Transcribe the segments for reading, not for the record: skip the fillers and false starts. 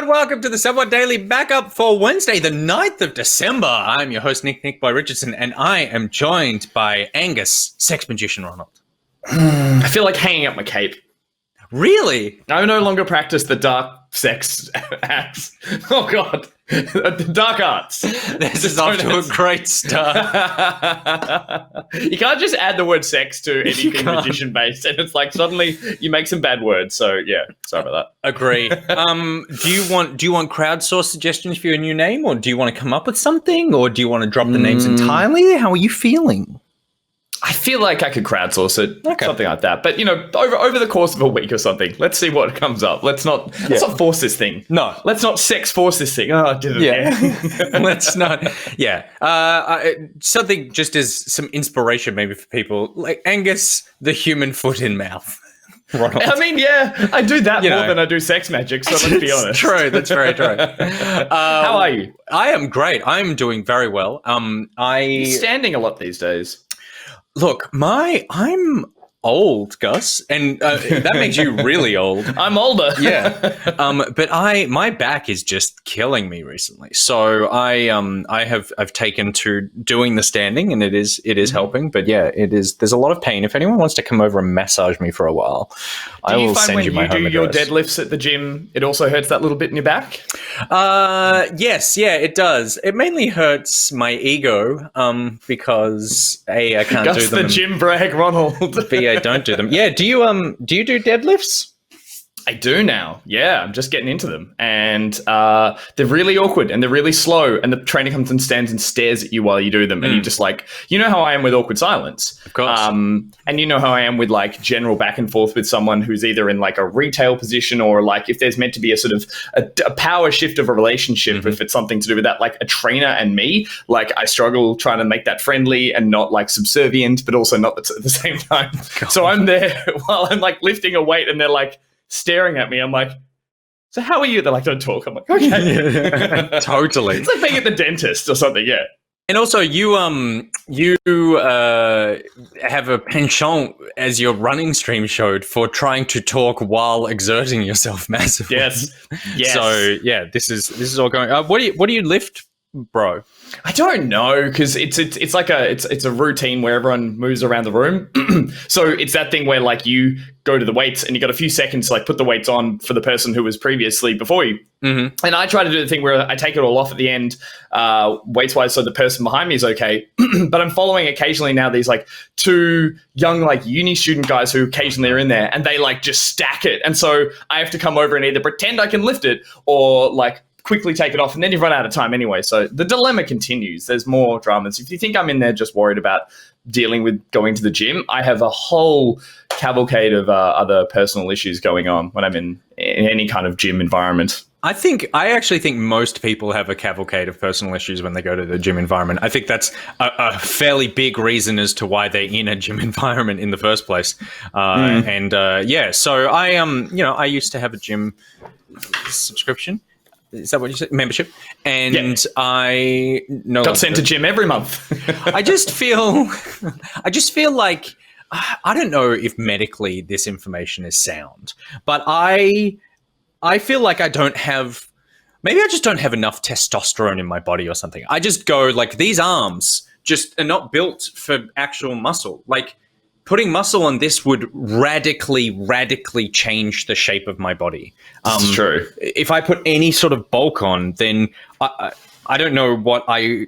and welcome to the Somewhat Daily Backup for Wednesday, the 9th of December. I'm your host, Nick Boy Richardson, and I am joined by Angus, Sex Magician Ronald. I feel like hanging up my cape. Really? I no longer practice the dark sex acts. Oh, God. The dark arts. This is off to a great start. You can't just add the word sex to anything magician-based, and it's like suddenly you make some bad words. So, yeah, sorry about that. Agree. Do you want crowdsourced suggestions for your new name, or do you want to come up with something, or do you want to drop the names entirely? How are you feeling? I feel like I could crowdsource it, something like that. But, you know, over the course of a week or something, let's see what comes up. Let's not force this thing. No. Let's not sex force this thing. Oh, I did it again. Let's not. Yeah. Something just as some inspiration maybe for people, like Angus, the human foot in mouth. Ronald. I mean, yeah, I do that more than I do sex magic, so let's be honest. True, that's very true. How are you? I am great. I'm doing very well. You're standing a lot these days. Look, I'm old, Gus, and that makes you really old. I'm older. Yeah. But my back is just killing me recently. So I've taken to doing the standing, and it is helping. But yeah, there's a lot of pain. If anyone wants to come over and massage me for a while, I will send you my home address. Do you find when you do your deadlifts at the gym, it also hurts that little bit in your back? Yes, yeah, it does. It mainly hurts my ego, because I can't do them. Gus the gym brag, Ronald. Don't do them. Yeah, do you do deadlifts? I do now. Yeah, I'm just getting into them, and they're really awkward and they're really slow. And the trainer comes and stands and stares at you while you do them, and you just like, you know how I am with awkward silence, of course. And you know how I am with like general back and forth with someone who's either in like a retail position or like if there's meant to be a sort of a power shift of a relationship, if it's something to do with that, like a trainer and me, like I struggle trying to make that friendly and not like subservient, but also not at the same time. God. So I'm there while I'm like lifting a weight, and they're like staring at me. I'm like, so how are you? They're like, don't talk. I'm like, okay. Totally. It's like being at the dentist or something. Yeah. And also you have a penchant, as your running stream showed, for trying to talk while exerting yourself massively. Yes. So yeah, this is all going. What do you lift, bro? I don't know, because it's like it's a routine where everyone moves around the room. So it's that thing where like you go to the weights and you got a few seconds to like put the weights on for the person who was previously before you. Mm-hmm. And I try to do the thing where I take it all off at the end, weights wise, so the person behind me is okay. But I'm following occasionally now these like two young like uni student guys who occasionally are in there, and they like just stack it. And so I have to come over and either pretend I can lift it or like quickly take it off, and then you've run out of time anyway. So the dilemma continues. There's more dramas. If you think I'm in there just worried about dealing with going to the gym, I have a whole cavalcade of other personal issues going on when I'm in any kind of gym environment. I actually think most people have a cavalcade of personal issues when they go to the gym environment. I think that's a fairly big reason as to why they're in a gym environment in the first place. So I used to have a gym subscription. Is that what you said? Membership. And I got sent to gym every month. I just feel like, I don't know if medically this information is sound, but I feel like I just don't have enough testosterone in my body or something. I just go like, these arms just are not built for actual muscle. Like, putting muscle on this would radically change the shape of my body. That's true. If I put any sort of bulk on, then I don't know what I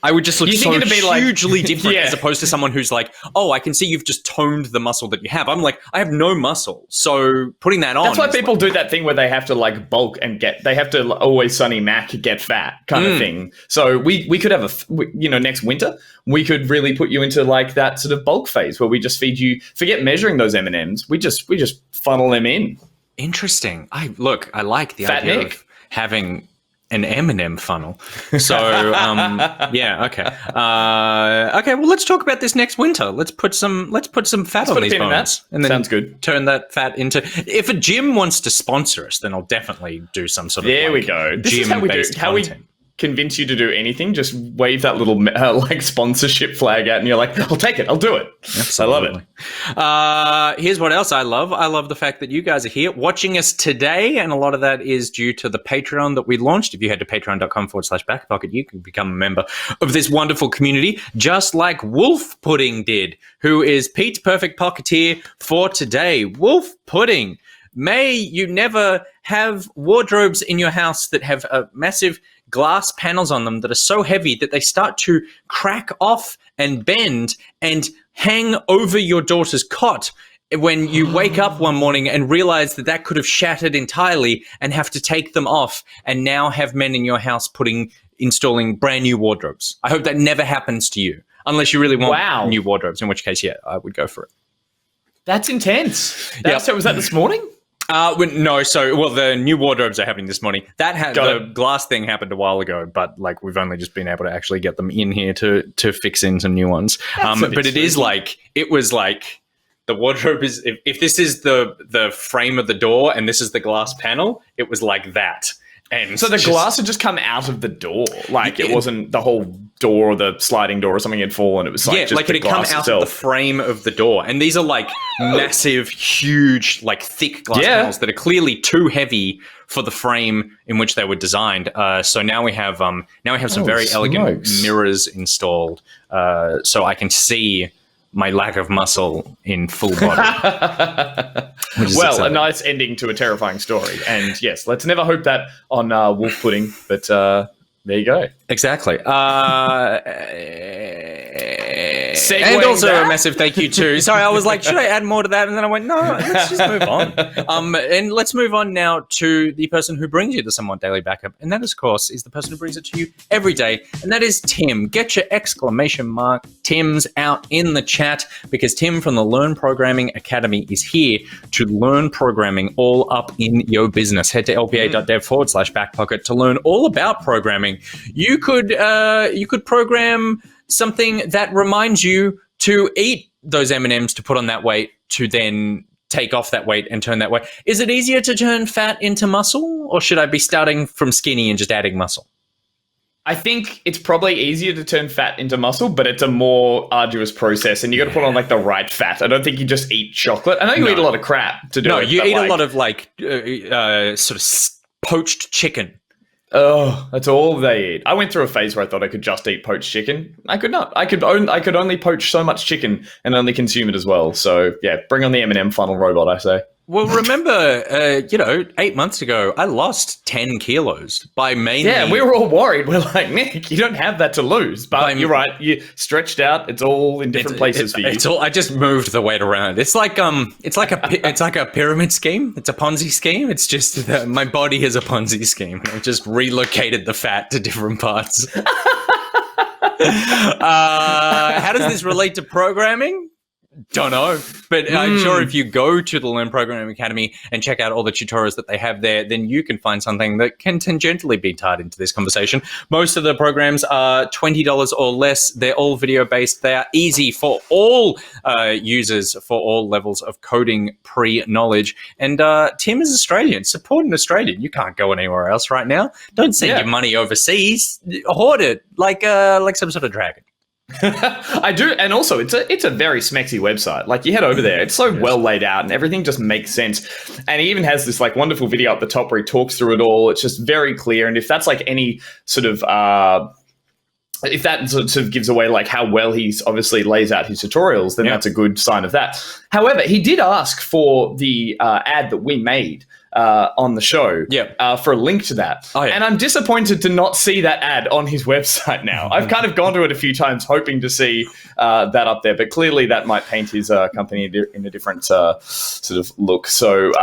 would just look so hugely different as opposed to someone who's like, oh, I can see you've just toned the muscle that you have. I'm like, I have no muscle. So putting that on. That's why people do that thing where they have to like bulk and they have to Always Sunny Mac get fat kind of thing. So we could have next winter, we could really put you into like that sort of bulk phase where we just feed you, forget measuring those M&Ms. We just funnel them in. Interesting. I like the idea of having an M&M funnel. So, okay. Well, let's talk about this next winter. Let's put some fat on these bones. And then sounds good. Turn that fat into. If a gym wants to sponsor us, then I'll definitely do some sort of. There we go. This is how we do. convince you to do anything, just wave that little like sponsorship flag out, and you're like, I'll take it, I'll do it. Absolutely. I love it. Here's what else I love. I love the fact that you guys are here watching us today, and a lot of that is due to the Patreon that we launched. If you head to patreon.com/backpocket, you can become a member of this wonderful community, just like Wolf Pudding did, who is Pete's perfect pocketeer for today. Wolf Pudding, may you never have wardrobes in your house that have massive glass panels on them that are so heavy that they start to crack off and bend and hang over your daughter's cot when you wake up one morning and realize that that could have shattered entirely, and have to take them off and now have men in your house installing brand new wardrobes. I hope that never happens to you, unless you really want new wardrobes, in which case, yeah, I would go for it. That's intense. So was that this morning? No, the new wardrobes are happening this morning. The glass thing happened a while ago, but like we've only just been able to actually get them in here to fix in some new ones. But it is like, it was like the wardrobe is, if this is the frame of the door and this is the glass panel, it was like that. And so the glass had just come out of the door, like it wasn't the whole door or the sliding door or something had fallen. It was like just like it had come out of the frame of the door. And these are like massive, huge, like thick glass panels that are clearly too heavy for the frame in which they were designed. So now we have some very elegant mirrors installed, so I can see my lack of muscle in full body. Well, a nice ending to a terrifying story. And yes, let's never hope that on Wolf Pudding, but there you go. Exactly. And also a massive thank you to... Sorry, I was like, should I add more to that? And then I went, no, let's just move on. And let's move on now to the person who brings you the Somewhat Daily Backup. And that, of course, is the person who brings it to you every day. And that is Tim. Get your exclamation mark Tims out in the chat, because Tim from the Learn Programming Academy is here to learn programming all up in your business. Head to lpa.dev/backpocket to learn all about programming. You could program something that reminds you to eat those M&Ms to put on that weight, to then take off that weight and turn that weight. Is it easier to turn fat into muscle, or should I be starting from skinny and just adding muscle? I think it's probably easier to turn fat into muscle, but it's a more arduous process, and you got to put on like the right fat. I don't think you just eat chocolate. I know you eat a lot of crap to do it. No, you eat a lot of like sort of poached chicken. Oh, that's all they eat. I went through a phase where I thought I could just eat poached chicken. I could not. I could only poach so much chicken and only consume it as well. So yeah, bring on the M&M funnel robot, I say. Well, remember, 8 months ago, I lost 10 kilos by mainly... Yeah, we were all worried. We're like, Nick, you don't have that to lose. But you're right. You stretched out. It's all in different places for you. It's all. I just moved the weight around. It's like a pyramid scheme. It's a Ponzi scheme. It's just that my body is a Ponzi scheme. I've just relocated the fat to different parts. How does this relate to programming? Don't know, but I'm sure if you go to the Learn Programming Academy and check out all the tutorials that they have there, then you can find something that can tangentially be tied into this conversation. Most of the programs are $20 or less. They're all video-based. They are easy for all users, for all levels of coding pre-knowledge. And Tim is Australian. Support an Australian. You can't go anywhere else right now. Don't send your money overseas. Hoard it like some sort of dragon. I do, and also it's a very smexy website. Like, you head over there, it's so well laid out, and everything just makes sense. And he even has this like wonderful video up the top where he talks through it all. It's just very clear, and if that's like any sort of if that sort of gives away like how well he's obviously lays out his tutorials, then that's a good sign of that. However, he did ask for the ad that we made on the show for a link to that. And I'm disappointed to not see that ad on his website now. I've kind of gone to it a few times hoping to see that up there, but clearly that might paint his company in a different sort of look. So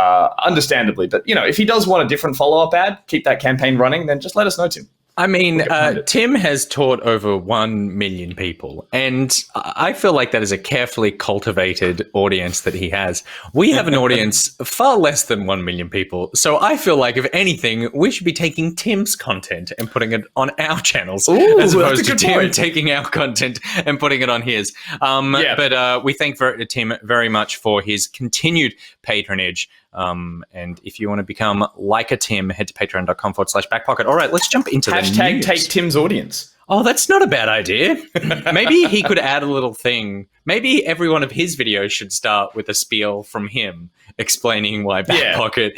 understandably, but if he does want a different follow-up ad, keep that campaign running, then just let us know, Tim. I mean, Tim has taught over 1 million people, and I feel like that is a carefully cultivated audience that he has. We have an audience far less than 1 million people, so I feel like, if anything, we should be taking Tim's content and putting it on our channels, as opposed to Tim taking our content and putting it on his. But we thank Tim very much for his continued patronage. And if you want to become like a Tim, head to patreon.com/backpocket. All right, let's jump into the news. Take Tim's audience. Oh, that's not a bad idea. Maybe he could add a little thing. Maybe every one of his videos should start with a spiel from him explaining why Backpocket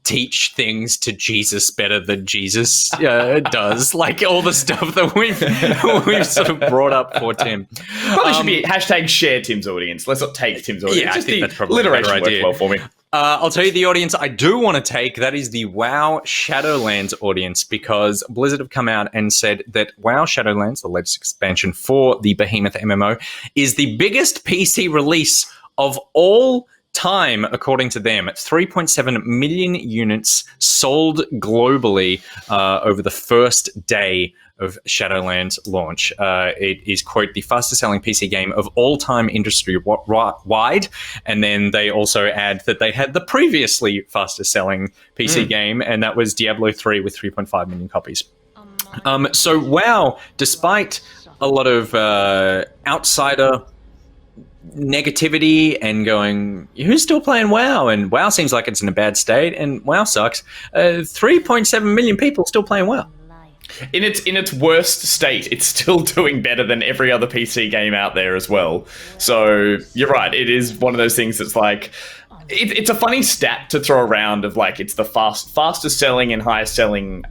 teach things to Jesus better than Jesus does. Like all the stuff that we've sort of brought up for Tim. Probably should be #share Tim's audience. Let's not take Tim's audience. Yeah, just I think that's probably alliteration a better idea. worked well for me. I'll tell you the audience I do want to take. That is the WoW Shadowlands audience, because Blizzard have come out and said that WoW Shadowlands, the latest expansion for the Behemoth MMO, is the biggest PC release of all time, according to them. 3.7 million units sold globally over the first day of Shadowlands launch. It is, quote, the fastest selling PC game of all time industry wide. And then they also add that they had the previously fastest selling PC game, and that was Diablo 3 with 3.5 million copies. So WoW, despite a lot of outsider negativity and going, who's still playing WoW? And WoW seems like it's in a bad state, and WoW sucks. 3.7 million people still playing WoW. In its worst state, it's still doing better than every other PC game out there as well. So you're right. It is one of those things that's like, it's a funny stat to throw around of like, it's the fastest selling and highest selling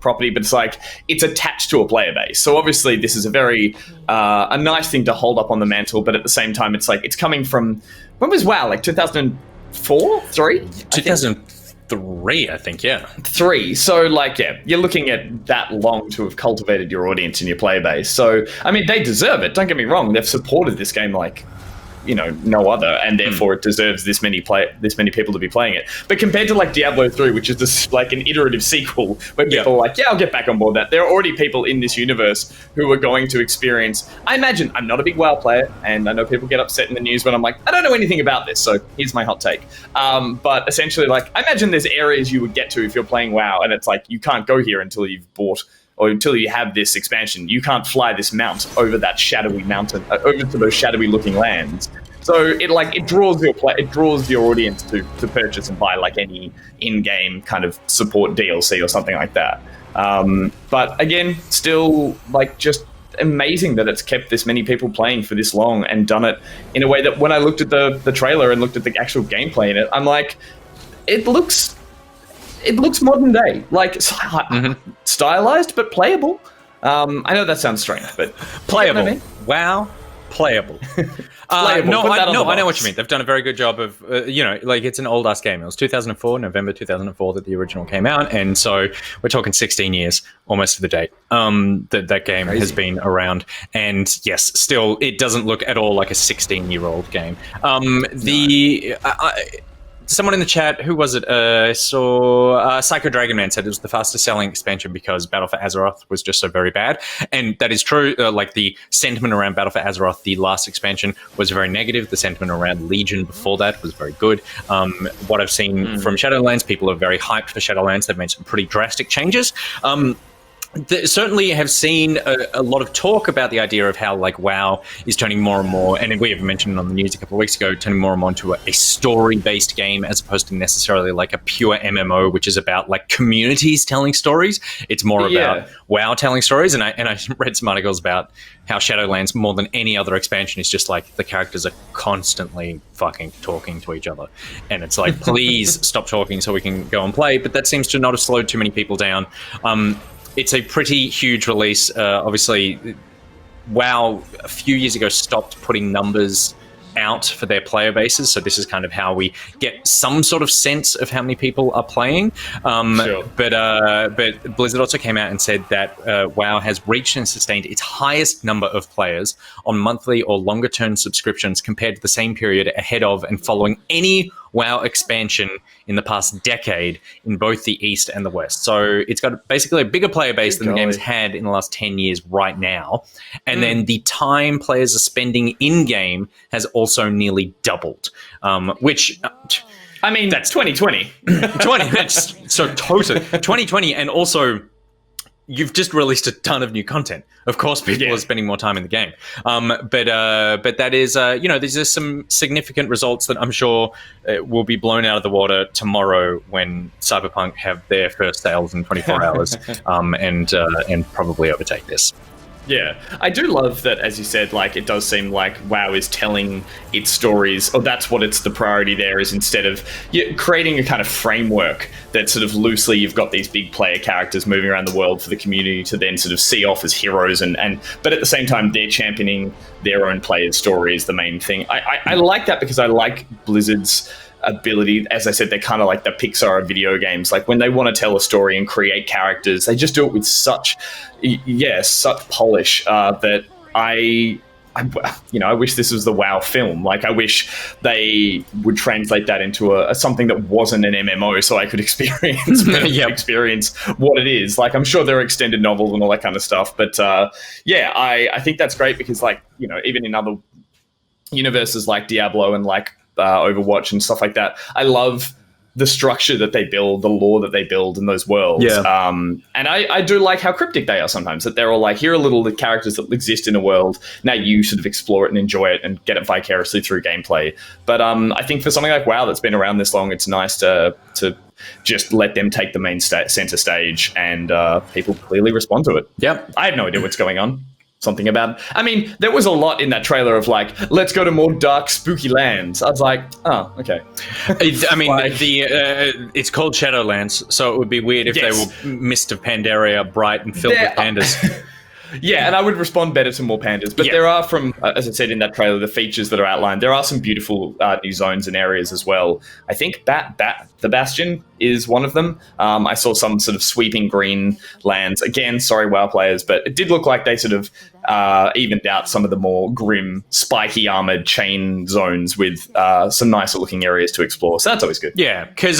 property, but it's like, it's attached to a player base. So obviously this is a very, a nice thing to hold up on the mantle, but at the same time, it's like, it's coming from, when was WoW? Like 2004, 3? 2003, I think, yeah. 3. So, like, yeah, you're looking at that long to have cultivated your audience and your player base. So, I mean, they deserve it. Don't get me wrong. They've supported this game like, you know, no other, and therefore it deserves this many people to be playing it. But compared to like Diablo 3, which is just like an iterative sequel where people are like, yeah, I'll get back on board that. There are already people in this universe who are going to experience, I imagine, I'm not a big WoW player, and I know people get upset in the news when I'm like, I don't know anything about this, so here's my hot take. But essentially, like, I imagine there's areas you would get to if you're playing WoW, and it's like, you can't go here until you've bought or until you have this expansion. You can't fly this mount over that shadowy mountain, over to those shadowy looking lands. So it draws your audience to purchase and buy like any in-game kind of support DLC or something like that. But again, still like just amazing that it's kept this many people playing for this long and done it in a way that when I looked at the trailer and looked at the actual gameplay in it, I'm like, it looks modern day, like stylized but playable. I know that sounds strange, but playable. You know what I mean? Wow, playable. I know what you mean. They've done a very good job of, like it's an old ass game. It was 2004, November 2004 that the original came out, and so we're talking 16 years almost to the date that game has been around. And yes, still it doesn't look at all like a 16-year-old game. Someone in the chat, who was it? I saw Psycho Dragon Man said it was the fastest selling expansion because Battle for Azeroth was just so very bad. And that is true. Like the sentiment around Battle for Azeroth, the last expansion, was very negative. The sentiment around Legion before that was very good. What I've seen from Shadowlands, people are very hyped for Shadowlands. They've made some pretty drastic changes. Certainly have seen a lot of talk about the idea of how like WoW is turning more and more, and we have mentioned it on the news a couple of weeks ago, turning more and more into a story-based game as opposed to necessarily like a pure MMO, which is about like communities telling stories. It's more about WoW telling stories, and I read some articles about how Shadowlands, more than any other expansion, is just like the characters are constantly fucking talking to each other, and it's like, please stop talking so we can go and play. But that seems to not have slowed too many people down. It's a pretty huge release. Obviously, WoW a few years ago stopped putting numbers out for their player bases, so this is kind of how we get some sort of sense of how many people are playing. Sure. But Blizzard also came out and said that WoW has reached and sustained its highest number of players on monthly or longer term subscriptions compared to the same period ahead of and following any WoW expansion in the past decade in both the East and the West. So it's got basically a bigger player base than the game's had in the last 10 years right now. And then the time players are spending in-game has also nearly doubled, which... I mean, that's 2020. 20, that's so total. 2020, and also... you've just released a ton of new content. Of course, people are spending more time in the game. But that is, these are some significant results that I'm sure will be blown out of the water tomorrow when Cyberpunk have their first sales in 24 hours, and probably overtake this. Yeah, I do love that, as you said, like, it does seem like WoW is telling its stories, or that's what it's the priority there is, instead of creating a kind of framework that sort of loosely you've got these big player characters moving around the world for the community to then sort of see off as heroes, but at the same time they're championing their own players' story is the main thing. I like that because I like Blizzard's ability. As I said, they're kind of like the Pixar of video games. Like, when they want to tell a story and create characters, they just do it with such polish that I wish this was the WoW film. Like, I wish they would translate that into a something that wasn't an MMO, so I could experience experience what it is. Like, I'm sure there are extended novels and all that kind of stuff, but I think that's great because, like, even in other universes like Diablo and like Overwatch and stuff like that, I love the structure that they build, the lore that they build in those worlds. And I do like how cryptic they are sometimes, that they're all like, here are little characters that exist in a world. Now you sort of explore it and enjoy it and get it vicariously through gameplay. But I think for something like WoW that's been around this long, it's nice to just let them take the main center stage, and people clearly respond to it. Yep. I have no idea what's going on. Something about it. I mean, there was a lot in that trailer of like, let's go to more dark, spooky lands. I was like, oh, okay. It's called Shadowlands, so it would be weird if they were Mist of Pandaria, bright and filled with pandas. Yeah, and I would respond better to more pandas. But there are, from, as I said in that trailer, the features that are outlined, there are some beautiful new zones and areas as well. I think the Bastion is one of them. I saw some sort of sweeping green lands. Again, sorry, WoW players, but it did look like they sort of evened out some of the more grim, spiky armored chain zones with some nicer looking areas to explore. So that's always good. Yeah, because,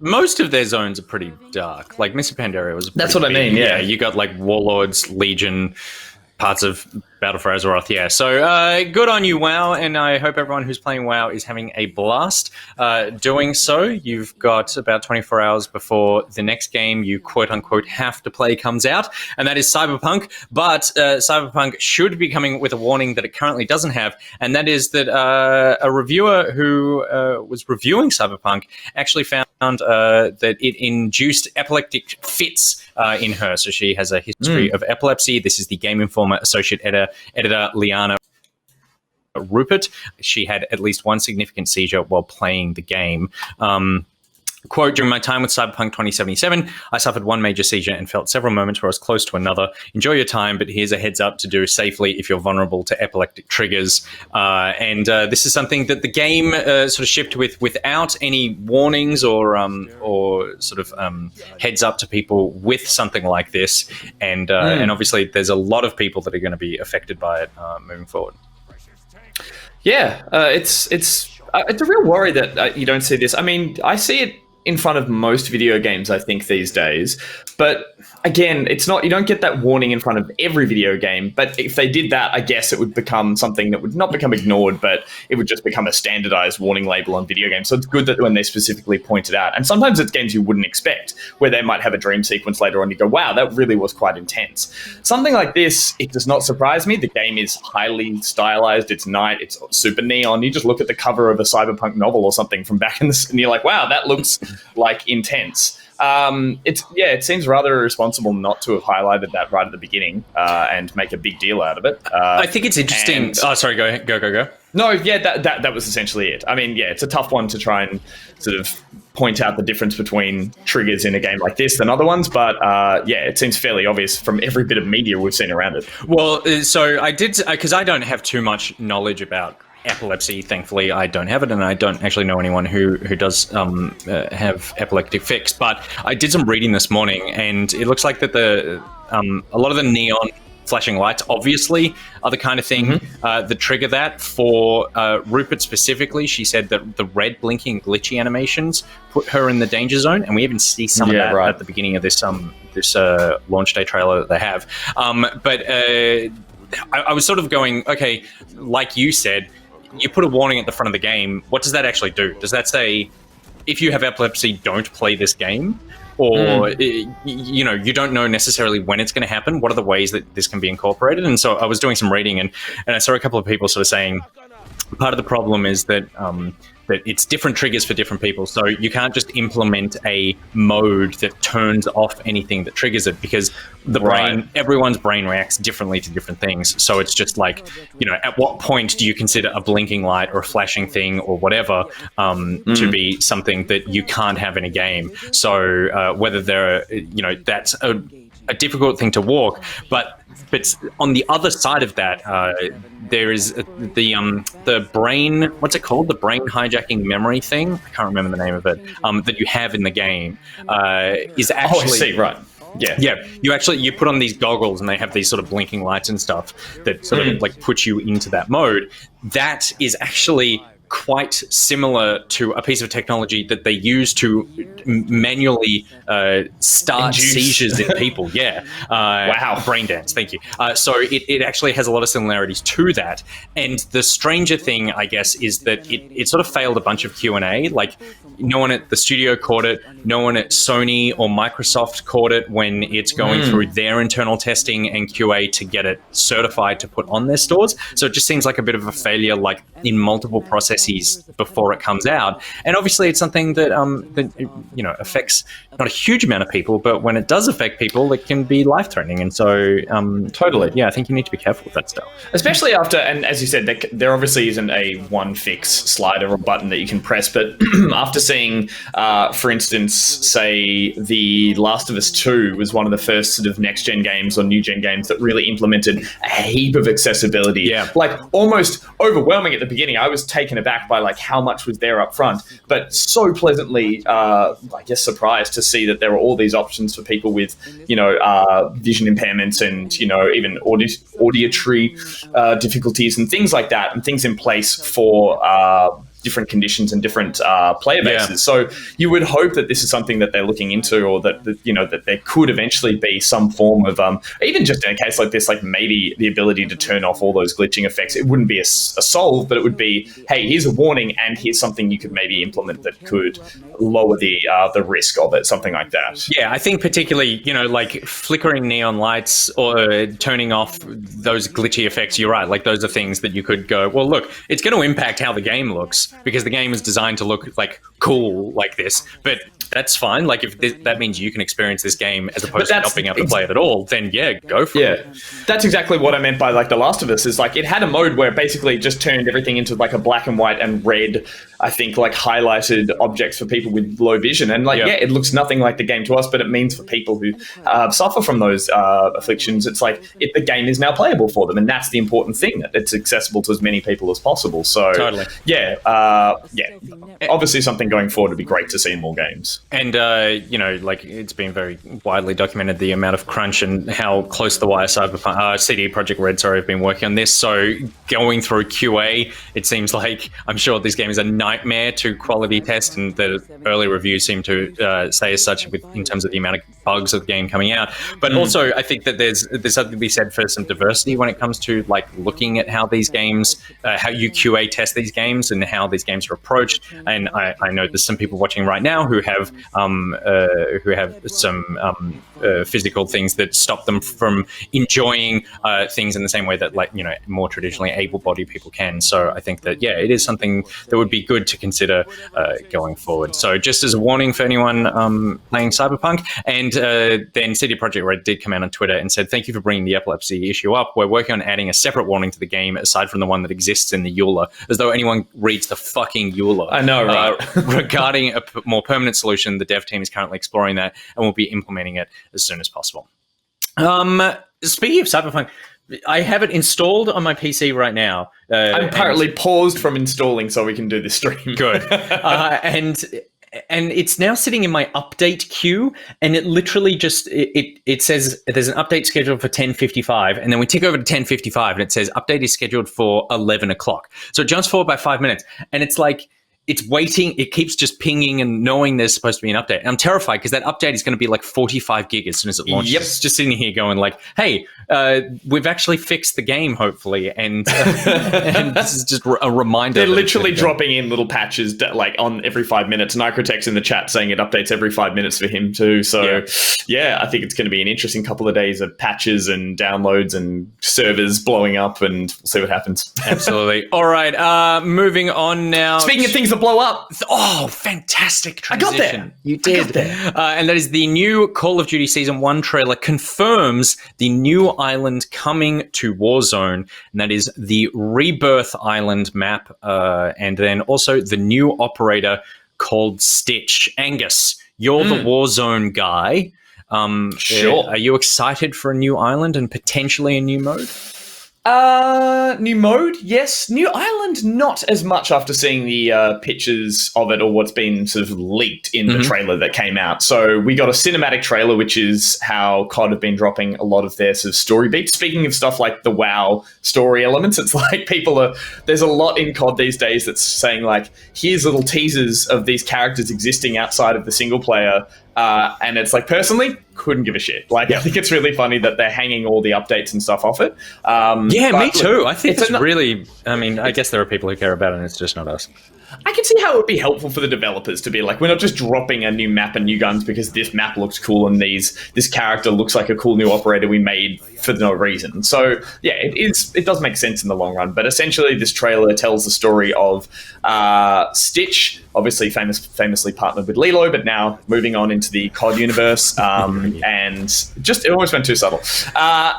most of their zones are pretty dark. Like, Mist of Pandaria was That's what I mean, yeah. You got, like, Warlords, Legion, parts of Battle for Azeroth, yeah. So, good on you, WoW, and I hope everyone who's playing WoW is having a blast doing so. You've got about 24 hours before the next game you quote-unquote have to play comes out, and that is Cyberpunk, but Cyberpunk should be coming with a warning that it currently doesn't have, and that is that a reviewer who was reviewing Cyberpunk actually found that it induced epileptic fits in her. So she has a history of epilepsy. This is the Game Informer associate editor Liana Rupert. She had at least one significant seizure while playing the game. Quote, during my time with Cyberpunk 2077, I suffered one major seizure and felt several moments where I was close to another. Enjoy your time, but here's a heads up to do safely if you're vulnerable to epileptic triggers. And this is something that the game sort of shipped without any warnings or heads up to people with something like this. And obviously there's a lot of people that are going to be affected by it moving forward. Yeah, it's a real worry that you don't see this. I mean, I see it in front of most video games, I think, these days. But again, it's not, you don't get that warning in front of every video game. But if they did that, I guess it would become something that would not become ignored, but it would just become a standardized warning label on video games. So it's good that when they specifically point it out. And sometimes it's games you wouldn't expect, where they might have a dream sequence later on. You go, wow, that really was quite intense. Something like this, it does not surprise me. The game is highly stylized. It's night. It's super neon. You just look at the cover of a cyberpunk novel or something from back in the, and you're like, wow, that looks like intense. It seems rather irresponsible not to have highlighted that right at the beginning and make a big deal out of it. I think it's interesting. Sorry, go ahead. Go. No, yeah, that was essentially it. I mean, yeah, it's a tough one to try and sort of point out the difference between triggers in a game like this than other ones, but it seems fairly obvious from every bit of media we've seen around it. Well, so I did, because I don't have too much knowledge about epilepsy. Thankfully, I don't have it, and I don't actually know anyone who does have epileptic fix. But I did some reading this morning, and it looks like that a lot of the neon flashing lights obviously are the kind of thing that trigger that. For Rupert specifically, she said that the red blinking glitchy animations put her in the danger zone, and we even see some of that at the beginning of this launch day trailer that they have. But I was sort of going, okay, like you said, you put a warning at the front of the game. What does that actually do? Does that say, if you have epilepsy, don't play this game? or you know, you don't know necessarily when it's going to happen. What are the ways that this can be incorporated? And so I was doing some reading, and I saw a couple of people sort of saying part of the problem is that that it's different triggers for different people. So you can't just implement a mode that turns off anything that triggers it, because the brain, everyone's brain reacts differently to different things. So it's just like, you know, at what point do you consider a blinking light or a flashing thing or whatever to be something that you can't have in a game? So whether there are, you know, that's a difficult thing to walk, but on the other side of that, there is the brain. What's it called? The brain hijacking memory thing. I can't remember the name of it. That you have in the game is actually. Oh, I see. Right. Yeah. You put on these goggles and they have these sort of blinking lights and stuff that sort of like put you into that mode. That is actually quite similar to a piece of technology that they use to manually start seizures in people. Wow. Brain dance, thank you. So it actually has a lot of similarities to that. And the stranger thing, I guess, is that it sort of failed a bunch of Q&A. Like, no one at the studio caught it. No one at Sony or Microsoft caught it when it's going through their internal testing and QA to get it certified to put on their stores. So it just seems like a bit of a failure, like in multiple processes before it comes out. And obviously it's something that you know, affects not a huge amount of people, but when it does affect people, it can be life-threatening. And so totally, yeah, I think you need to be careful with that stuff. Especially after, and as you said, there obviously isn't a one fix slider or button that you can press, but after seeing, for instance, say The Last of Us 2 was one of the first sort of next-gen games or new-gen games that really implemented a heap of accessibility. Yeah. Like, almost overwhelming at the beginning. I was taken aback by like how much was there up front, but so pleasantly, I guess, surprised to see that there were all these options for people with, you know, vision impairments and, you know, even auditory difficulties and things like that, and things in place for different conditions and different player bases. Yeah. So you would hope that this is something that they're looking into, or that you know, that there could eventually be some form of even just in a case like this, like maybe the ability to turn off all those glitching effects. It wouldn't be a solve, but it would be, hey, here's a warning, and here's something you could maybe implement that could lower the risk of it, something like that. Yeah, I think particularly, you know, like flickering neon lights or turning off those glitchy effects. You're right, like those are things that you could go, well, look, it's going to impact how the game looks, because the game is designed to look like cool like this, but that's fine. Like, if that means you can experience this game as opposed to not being able to play it at all, then yeah, go for it. Yeah, that's exactly what I meant by like The Last of Us. Is like it had a mode where it basically just turned everything into like a black and white and red, I think, like highlighted objects for people with low vision. And like, yeah, it looks nothing like the game to us, but it means for people who suffer from those afflictions, it's like the game is now playable for them. And that's the important thing, that it's accessible to as many people as possible. So totally. Yeah, obviously something going forward would be great to see in more games. And, you know, like, it's been very widely documented, the amount of crunch and how close the wire CYBERPUNK, CD Projekt Red, have been working on this. So going through QA, it seems like, I'm sure this game is a nightmare to quality test, and the early reviews seem to say as such in terms of the amount of bugs of the game coming out. But also, I think that there's something to be said for some diversity when it comes to, like, looking at how these games, how you QA test these games and how these games are approached. And I know there's some people watching right now who have some physical things that stop them from enjoying things in the same way that, like, you know, more traditionally able-bodied people can. So I think that, yeah, it is something that would be good to consider going forward. So just as a warning for anyone playing CYBERPUNK. And then CD Projekt Red did come out on Twitter and said, thank you for bringing the epilepsy issue up. We're working on adding a separate warning to the game aside from the one that exists in the EULA, as though anyone reads the fucking EULA. I know, right? Regarding a more permanent solution, the dev team is currently exploring that and will be implementing it as soon as possible. Speaking of CYBERPUNK, I have it installed on my PC right now. I'm currently paused from installing so we can do this stream. Good. And it's now sitting in my update queue, and it literally just, it says there's an update scheduled for 10:55, and then we tick over to 10:55, and it says update is scheduled for 11 o'clock. So it jumps forward by 5 minutes, and it's like, it's waiting. It keeps just pinging and knowing there's supposed to be an update. And I'm terrified because that update is going to be like 45 gig as soon as it launches. Yep. It's just sitting here going like, hey, we've actually fixed the game, hopefully. And this is just a reminder. They're literally dropping in little patches like on every 5 minutes. Nicrotech's in the chat saying it updates every 5 minutes for him too. So yeah, I think it's going to be an interesting couple of days of patches and downloads and servers blowing up, and we'll see what happens. Absolutely. All right, moving on now. Speaking of things that blow up. Oh, fantastic transition. I got there. You did. I got there. And that is the new Call of Duty Season 1 trailer confirms the new island coming to Warzone, and that is the Rebirth Island map, and then also the new operator called Stitch. Angus, you're the Warzone guy. Sure. Are you excited for a new island and potentially a new mode? New mode, yes. New island, not as much after seeing the pictures of it or what's been sort of leaked in the trailer that came out. So we got a cinematic trailer, which is how COD have been dropping a lot of their sort of story beats. Speaking of stuff like the WoW story elements, it's like there's a lot in COD these days that's saying like, here's little teasers of these characters existing outside of the single player. And it's like, personally, couldn't give a shit. Like, I think it's really funny that they're hanging all the updates and stuff off it. Yeah, me too. I think it's really... I mean, I guess there are people who care about it, and it's just not us. I can see how it would be helpful for the developers to be like, we're not just dropping a new map and new guns because this map looks cool and this character looks like a cool new operator we made for no reason. So yeah, it does make sense in the long run. But essentially, this trailer tells the story of Stitch, obviously famously partnered with Lilo, but now moving on into the COD universe, and just it almost went too subtle.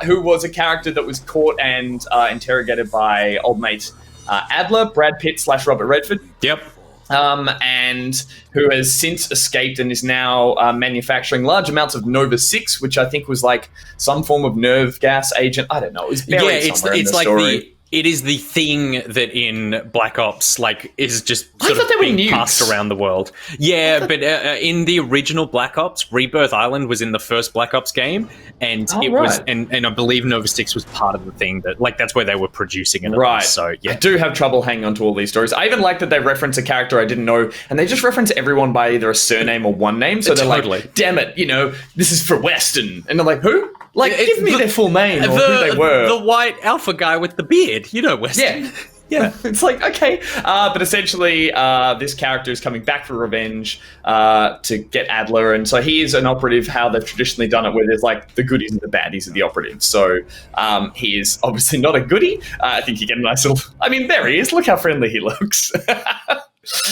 Who was a character that was caught and interrogated by old mate Adler, Brad Pitt / Robert Redford. Yep. And who has since escaped and is now manufacturing large amounts of Nova 6, which I think was like some form of nerve gas agent. I don't know. It was buried somewhere in the like story. It is the thing that in Black Ops, like, is just sort of they were being nukes. passed around the world. Yeah, but in the original Black Ops, Rebirth Island was in the first Black Ops game, and was, and I believe Nova 6 was part of the thing that, like, that's where they were producing it. Right. So yeah, I do have trouble hanging on to all these stories. I even like that they reference a character I didn't know, and they just reference everyone by either a surname or one name. So they're like, "Damn it, this is for Weston," and they're like, "Who?" Like, give me their full name or who they were. The white alpha guy with the beard. You know Weston. Yeah. Yeah, it's like, okay. But essentially, this character is coming back for revenge to get Adler. And so he is an operative, how they've traditionally done it, where there's like the goodies and the baddies of the operatives. So he is obviously not a goodie. I think you get a nice little... I mean, there he is. Look how friendly he looks.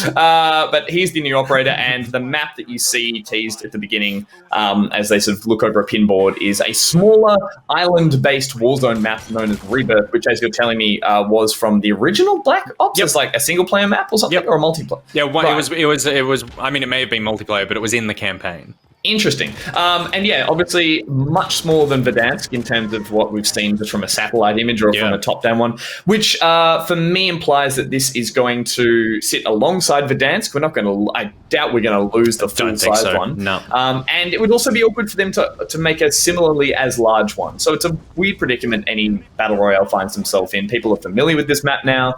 But he's the new operator, and the map that you see teased at the beginning as they sort of look over a pinboard is a smaller island-based Warzone map known as Rebirth, which, as you're telling me, was from the original Black Ops. It's like a single-player map or something, or a multiplayer. Yeah, it was. I mean, it may have been multiplayer, but it was in the campaign. Interesting. And yeah, obviously much smaller than Verdansk in terms of what we've seen just from a satellite image or from a top-down one, which for me implies that this is going to sit alongside Verdansk. I doubt we're going to lose the full-size one. No. And it would also be awkward for them to make a similarly as large one. So it's a weird predicament any Battle Royale finds themselves in. People are familiar with this map now.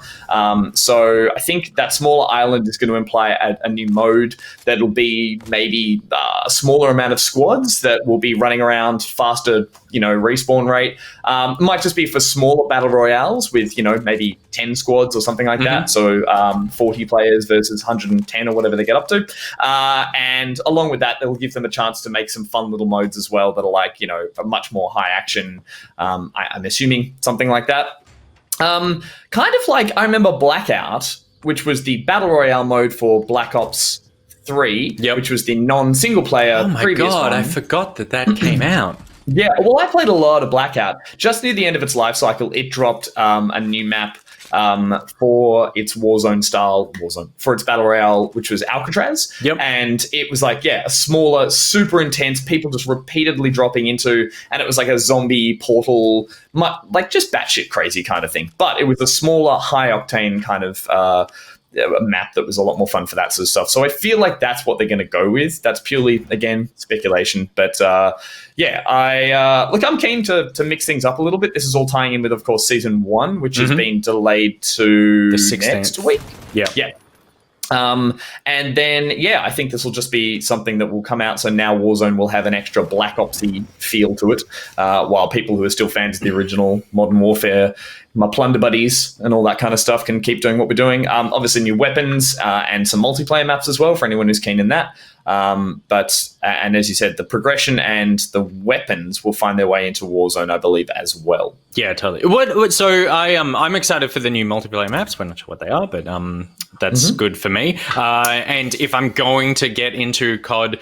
So I think that smaller island is going to imply a new mode that'll be maybe a smaller amount of squads that will be running around faster, respawn rate. Might just be for smaller battle royales with, maybe 10 squads or something like that. So 40 players versus 110 or whatever they get up to. And along with that, they'll give them a chance to make some fun little modes as well that are like, a much more high action. I'm assuming something like that. Kind of like, I remember Blackout, which was the battle royale mode for Black Ops 3, which was the non-single player previous one. I forgot that came out. Yeah, well, I played a lot of Blackout. Just near the end of its life cycle, it dropped a new map for its Warzone for its Battle Royale, which was Alcatraz. And it was like, a smaller, super intense, people just repeatedly dropping into, and it was like a zombie portal, like just batshit crazy kind of thing. But it was a smaller, high-octane kind of... a map that was a lot more fun for that sort of stuff. So I feel like that's what they're going to go with. That's purely, again, speculation. But I'm keen to mix things up a little bit. This is all tying in with, of course, Season 1, which has been delayed to the 16th. next week. Yeah. And then, yeah, I think this will just be something that will come out. So now Warzone will have an extra Black Opsy feel to it, while people who are still fans of the original Modern Warfare, my plunder buddies and all that kind of stuff, can keep doing what we're doing. Obviously, new weapons and some multiplayer maps as well for anyone who's keen in that. And as you said, the progression and the weapons will find their way into Warzone, I believe, as well. Yeah, totally. So I'm excited for the new multiplayer maps. We're not sure what they are, but that's good for me. And if I'm going to get into COD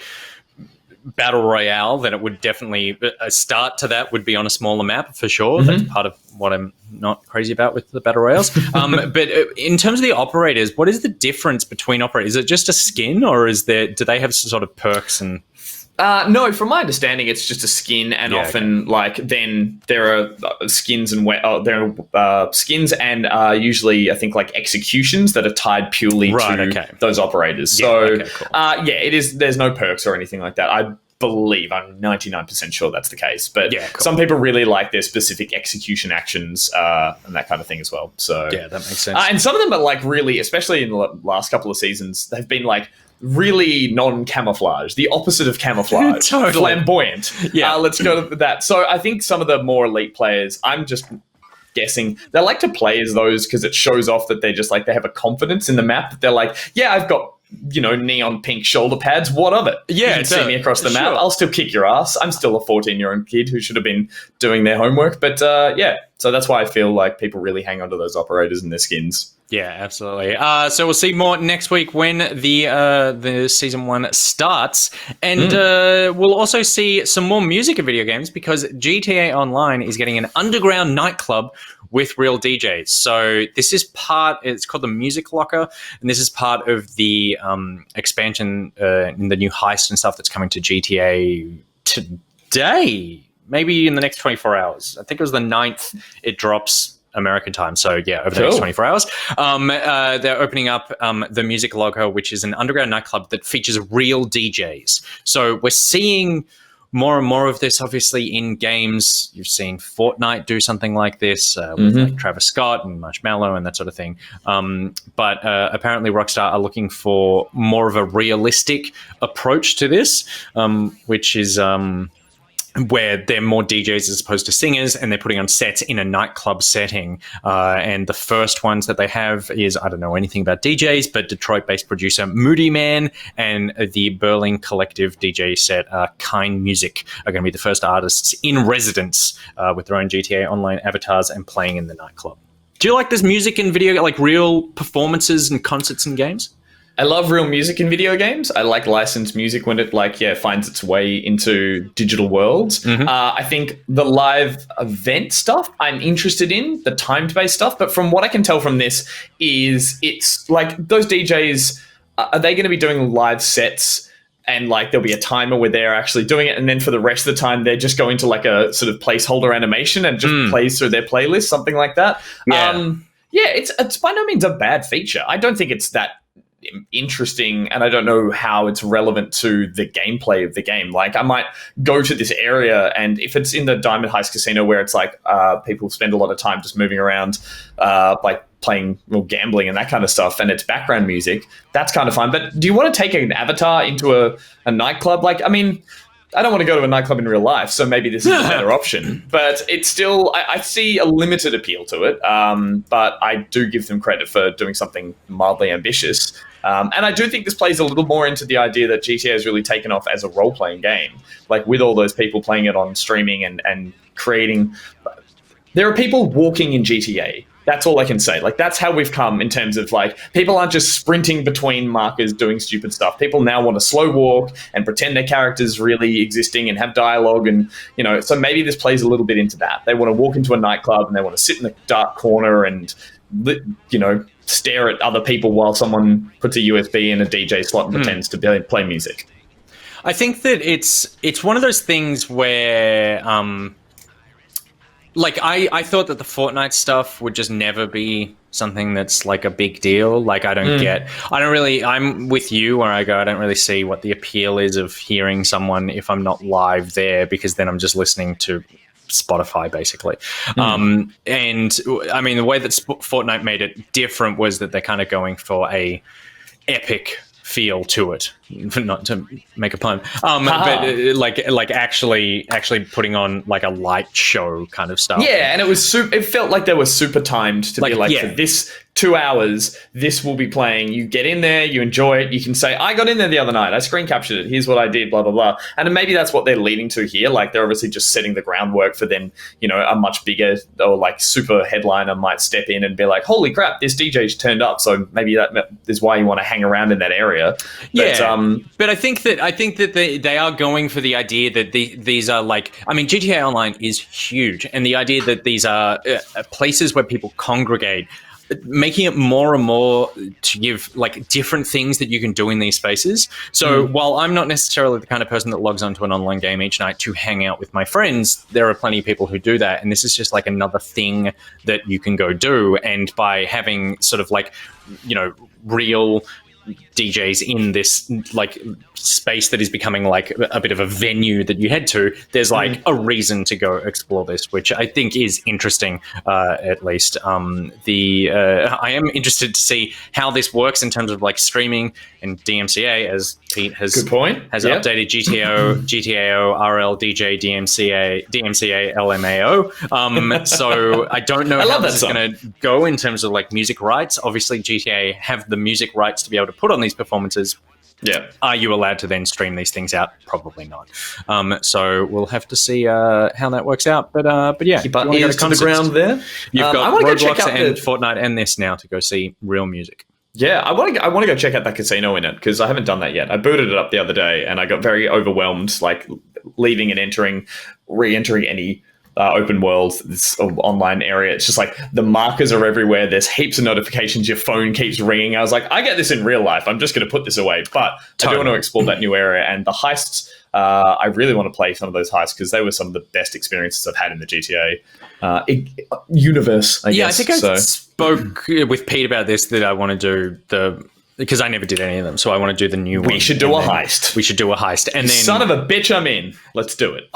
Battle Royale, then it would definitely, a start to that would be on a smaller map for sure. That's part of what I'm not crazy about with the Battle Royales. But in terms of the operators, what is the difference between operators? Is it just a skin, or do they have some sort of perks and... No, from my understanding, it's just a skin, and often then there are skins and skins and usually I think like executions that are tied purely to those operators. Cool. It is. There's no perks or anything like that. I believe, I'm 99% sure that's the case. But some people really like their specific execution actions and that kind of thing as well. So yeah, that makes sense. And some of them are like really, especially in the last couple of seasons, they've been like really non-camouflage, the opposite of camouflage. Totally. Flamboyant. Yeah. Let's go to that. So I think some of the more elite players, I'm just guessing, they like to play as those because it shows off that they're just like, they have a confidence in the map that they're like, yeah, I've got, neon pink shoulder pads. What of it? Yeah, you can see me across the map. I'll still kick your ass. I'm still a 14-year-old kid who should have been doing their homework. But so that's why I feel like people really hang on to those operators and their skins. Yeah, absolutely. So we'll see more next week when the season 1 starts, and we'll also see some more music in video games because GTA Online is getting an underground nightclub with real DJs. So this is it's called the Music Locker, and this is part of the expansion in the new heist and stuff that's coming to GTA today, maybe in the next 24 hours. I think it was the 9th it drops American time. So yeah, over the next 24 hours. They're opening up the Music Locker, which is an underground nightclub that features real DJs. So we're seeing more and more of this, obviously, in games. You've seen Fortnite do something like this with like Travis Scott and Marshmello and that sort of thing. But apparently Rockstar are looking for more of a realistic approach to this, which is... where they're more DJs as opposed to singers, and they're putting on sets in a nightclub setting. And the first ones that they have is, I don't know anything about DJs, but Detroit-based producer Moody Man and the Berlin collective DJ set Kind Music are going to be the first artists in residence with their own GTA Online avatars and playing in the nightclub. Do you like this music and video, like real performances and concerts and games? I love real music in video games. I like licensed music when it finds its way into digital worlds. I think the live event stuff I'm interested in, the timed-based stuff. But from what I can tell from this is it's like those DJs, are they going to be doing live sets and like there'll be a timer where they're actually doing it, and then for the rest of the time they're just going to like a sort of placeholder animation and just plays through their playlist, something like that. It's by no means a bad feature. I don't think it's that interesting, and I don't know how it's relevant to the gameplay of the game. Like, I might go to this area, and if it's in the Diamond Heist Casino where it's like people spend a lot of time just moving around, like playing or gambling and that kind of stuff, and it's background music, that's kind of fun. But do you want to take an avatar into a nightclub? Like, I mean, I don't want to go to a nightclub in real life, so maybe this is a better option. But it's still, I see a limited appeal to it. But I do give them credit for doing something mildly ambitious. And I do think this plays a little more into the idea that GTA has really taken off as a role-playing game. Like, with all those people playing it on streaming and creating... There are people walking in GTA. That's all I can say. Like, that's how we've come in terms of, like, people aren't just sprinting between markers doing stupid stuff. People now want to slow walk and pretend their character's really existing and have dialogue. And, so maybe this plays a little bit into that. They want to walk into a nightclub and they want to sit in the dark corner and, stare at other people while someone puts a USB in a DJ slot and pretends to play music. I think that it's one of those things where... Like, I thought that the Fortnite stuff would just never be something that's like a big deal. Like, I'm with you where I go, I don't really see what the appeal is of hearing someone if I'm not live there, because then I'm just listening to Spotify, basically. And I mean, the way that Fortnite made it different was that they're kind of going for a epic feel to it, not to make a pun, but like actually putting on like a light show kind of stuff. Yeah, and it felt like they were super timed to be like, for this 2 hours, this will be playing. You get in there, you enjoy it. You can say, I got in there the other night. I screen captured it. Here's what I did, blah, blah, blah. And maybe that's what they're leading to here. Like, they're obviously just setting the groundwork for then, you know, a much bigger or like super headliner might step in and be like, holy crap, this DJ's turned up. So maybe that is why you want to hang around in that area. But I think that they are going for the idea that these are like, I mean, GTA Online is huge. And the idea that these are places where people congregate, making it more and more to give like different things that you can do in these spaces. So while I'm not necessarily the kind of person that logs onto an online game each night to hang out with my friends, there are plenty of people who do that. And this is just like another thing that you can go do. And by having sort of like, you know, real DJs in this like space that is becoming like a bit of a venue that you head to, there's like a reason to go explore this, which I think is interesting. At least I am interested to see how this works in terms of like streaming and DMCA, as Pete has updated GTAO, RL, DJ, DMCA, LMAO. So I don't know how this is going to go in terms of like music rights. Obviously GTA have the music rights to be able to put on these performances. Yeah. Are you allowed to then stream these things out? Probably not. So we'll have to see how that works out. But yeah, keep our ears to the ground there. You've got Roblox and Fortnite and this now to go see real music. Yeah, I want to go check out that casino in it because I haven't done that yet. I booted it up the other day and I got very overwhelmed, like leaving and re-entering any open world, this online area. It's just like the markers are everywhere. There's heaps of notifications. Your phone keeps ringing. I was like, I get this in real life. I'm just going to put this away. But I do want to explore that new area. And the heists, I really want to play some of those heists because they were some of the best experiences I've had in the GTA universe, I guess. I think I spoke with Pete about this, that I want to do because I never did any of them, so I want to do the new one. We should do a heist. We should do a heist. And then, son of a bitch, I'm in. Let's do it.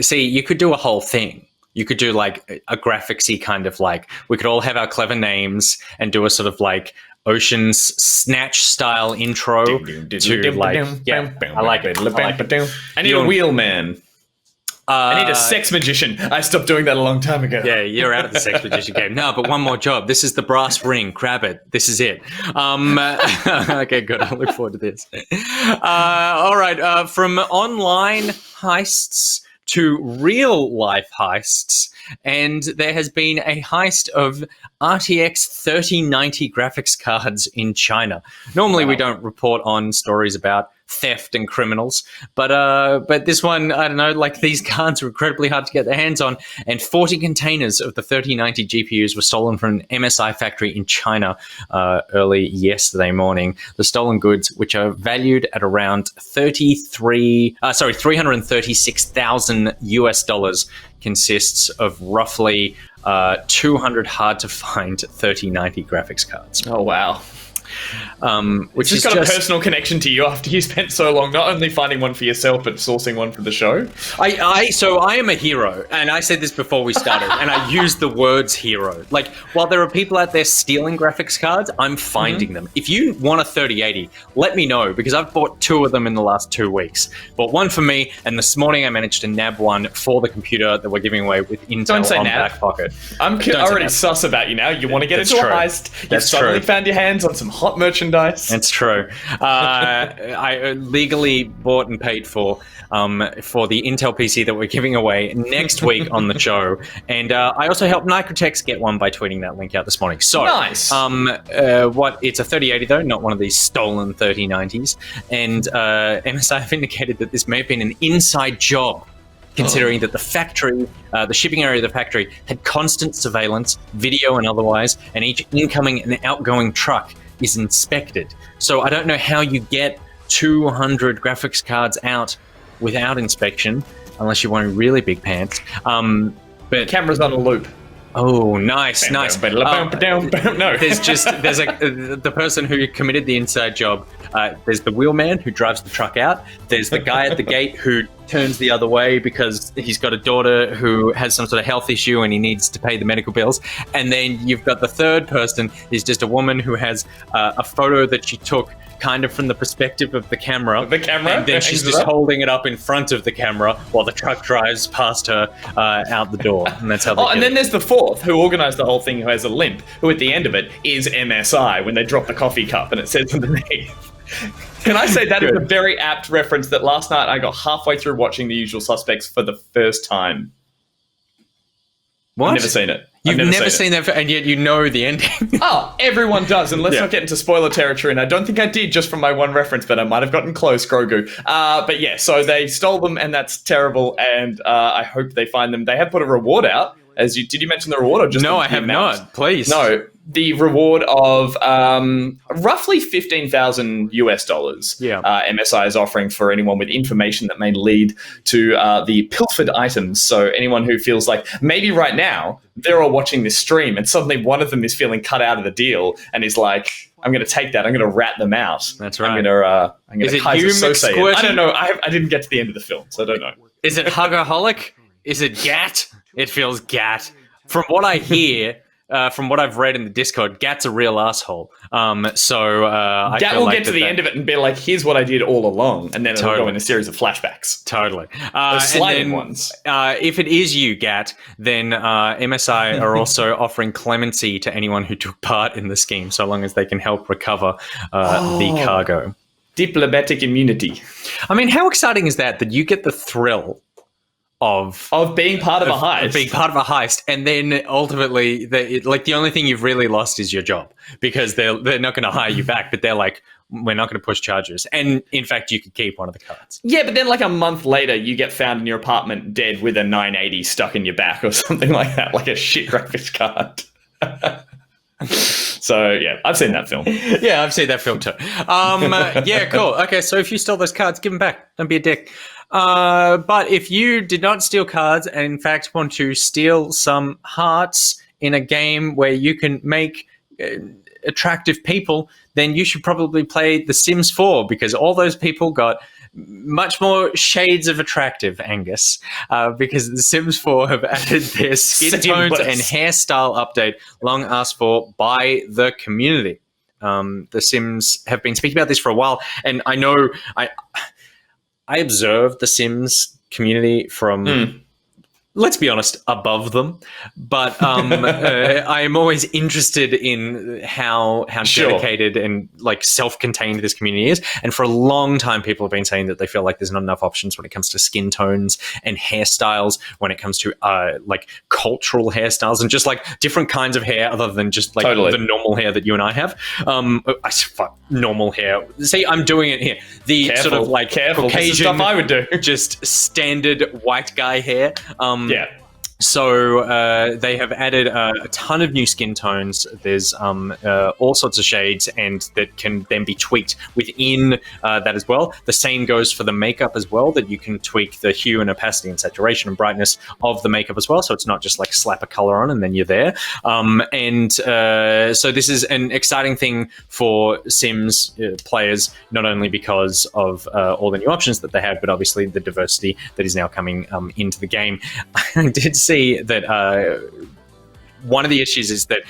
See, you could do a whole thing. You could do like a graphicsy kind of like, we could all have our clever names and do a sort of like Ocean's Snatch style intro to like, I like it. I need a wheelman. I need a sex magician. I stopped doing that a long time ago. Yeah, you're out of the sex magician game. No, but one more job. This is the brass ring. Grab it. This is it. Okay, good. I look forward to this. All right. From online heists to real life heists, and there has been a heist of RTX 3090 graphics cards in China. Normally, we don't report on stories about theft and criminals, but this one, I don't know, like these cards are incredibly hard to get their hands on, and 40 containers of the 3090 GPUs were stolen from an MSI factory in China early yesterday morning. The stolen goods, which are valued at around $336,000 consists of roughly 200 hard to find 3090 graphics cards. Oh wow. Which has got a personal connection to you after you spent so long not only finding one for yourself but sourcing one for the show. So I am a hero, and I said this before we started, and I used the words hero. Like, while there are people out there stealing graphics cards, I'm finding them. If you want a 3080, let me know, because I've bought 2 of them in the last 2 weeks. Bought one for me, and this morning I managed to nab one for the computer that we're giving away with Intel on back pocket. I'm already sus about you now. You want to get into a heist. You've suddenly found your hands on some hot merchandise. That's true. I legally bought and paid for the Intel PC that we're giving away next week on the show. And I also helped Nighttclub get one by tweeting that link out this morning. So nice. It's a 3080 though, not one of these stolen 3090s. And MSI have indicated that this may have been an inside job, considering that the factory, the shipping area of the factory, had constant surveillance, video and otherwise, and each incoming and outgoing truck is inspected. So I don't know how you get 200 graphics cards out without inspection, unless you're wearing really big pants. But camera's on a loop. Oh, nice. No, there's the person who committed the inside job. There's the wheelman who drives the truck out. There's the guy at the gate who turns the other way because he's got a daughter who has some sort of health issue and he needs to pay the medical bills. And then you've got the third person is just a woman who has a photo that she took kind of from the perspective of the camera. And then she's just holding it up in front of the camera while the truck drives past her out the door. And that's how they and then there's the fourth who organized the whole thing, who has a limp, who at the end of it is MSI when they drop the coffee cup and it says underneath. Can I say that is a very apt reference that last night I got halfway through watching The Usual Suspects for the first time. What? I've never seen it. You've never seen that, and yet you know the ending. Oh, everyone does, and let's not get into spoiler territory, and I don't think I did just from my one reference, but I might have gotten close, Grogu. But yeah, so they stole them, and that's terrible, and I hope they find them. They have put a reward out. Did you mention the reward? Or just no, I have not. Please. No, the reward of roughly $15,000 US. Yeah. MSI is offering for anyone with information that may lead to the pilfered items. So anyone who feels like maybe right now they're all watching this stream and suddenly one of them is feeling cut out of the deal and is like, I'm going to take that. I'm going to rat them out. That's right. I'm going to. Is it you, McSquirty? I don't know. I didn't get to the end of the film, so I don't know. Is it Hugaholic? Is it Gat? It feels Gat. From what I hear, from what I've read in the Discord, Gat's a real asshole. So Gat will get to the end of it and be like, "Here's what I did all along," and then it'll go in a series of flashbacks. Totally. The sliding ones. If it is you, Gat, then MSI are also offering clemency to anyone who took part in the scheme, so long as they can help recover the cargo. Diplomatic immunity. I mean, how exciting is that you get the thrill of being part of a heist. Being part of a heist, and then ultimately, the only thing you've really lost is your job, because they're not going to hire you back, but they're like, we're not going to push charges. And in fact, you could keep one of the cards. Yeah, but then like a month later, you get found in your apartment dead with a 980 stuck in your back or something like that, like a shit graphics card. So yeah, I've seen that film. Yeah, I've seen that film too. Yeah, cool. Okay, so if you stole those cards, give them back. Don't be a dick. But if you did not steal cards and in fact want to steal some hearts in a game where you can make attractive people, then you should probably play The Sims 4, because all those people got much more shades of attractive, Angus, because The Sims 4 have added their skin tones and hairstyle update long asked for by the community. The Sims have been speaking about this for a while, and I know I observe the Sims community from, let's be honest, above them. But I am always interested in how dedicated and like self-contained this community is. And for a long time, people have been saying that they feel like there's not enough options when it comes to skin tones and hairstyles, when it comes to like cultural hairstyles and just like different kinds of hair other than just like the normal hair that you and I have. Normal hair. See, I'm doing it here. The sort of like Caucasian stuff I would do. Just standard white guy hair. Yeah. So they have added a ton of new skin tones. There's all sorts of shades, and that can then be tweaked within that as well. The same goes for the makeup as well, that you can tweak the hue and opacity and saturation and brightness of the makeup as well. So it's not just like slap a color on and then you're there. So this is an exciting thing for Sims players, not only because of all the new options that they have, but obviously the diversity that is now coming into the game. I did see that one of the issues is that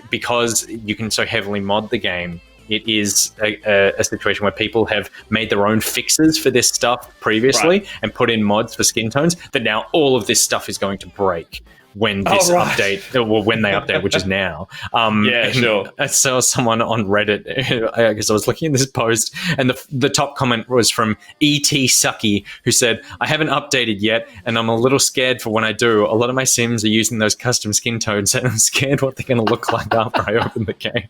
because you can so heavily mod the game, it is a situation where people have made their own fixes for this stuff previously and put in mods for skin tones, that now all of this stuff is going to break when this update, or when they update, which is now. Yeah, sure. I saw someone on Reddit, I guess I was looking at this post, and the top comment was from E.T. Sucky, who said, I haven't updated yet, and I'm a little scared for when I do. A lot of my Sims are using those custom skin tones, and I'm scared what they're going to look like after I open the game.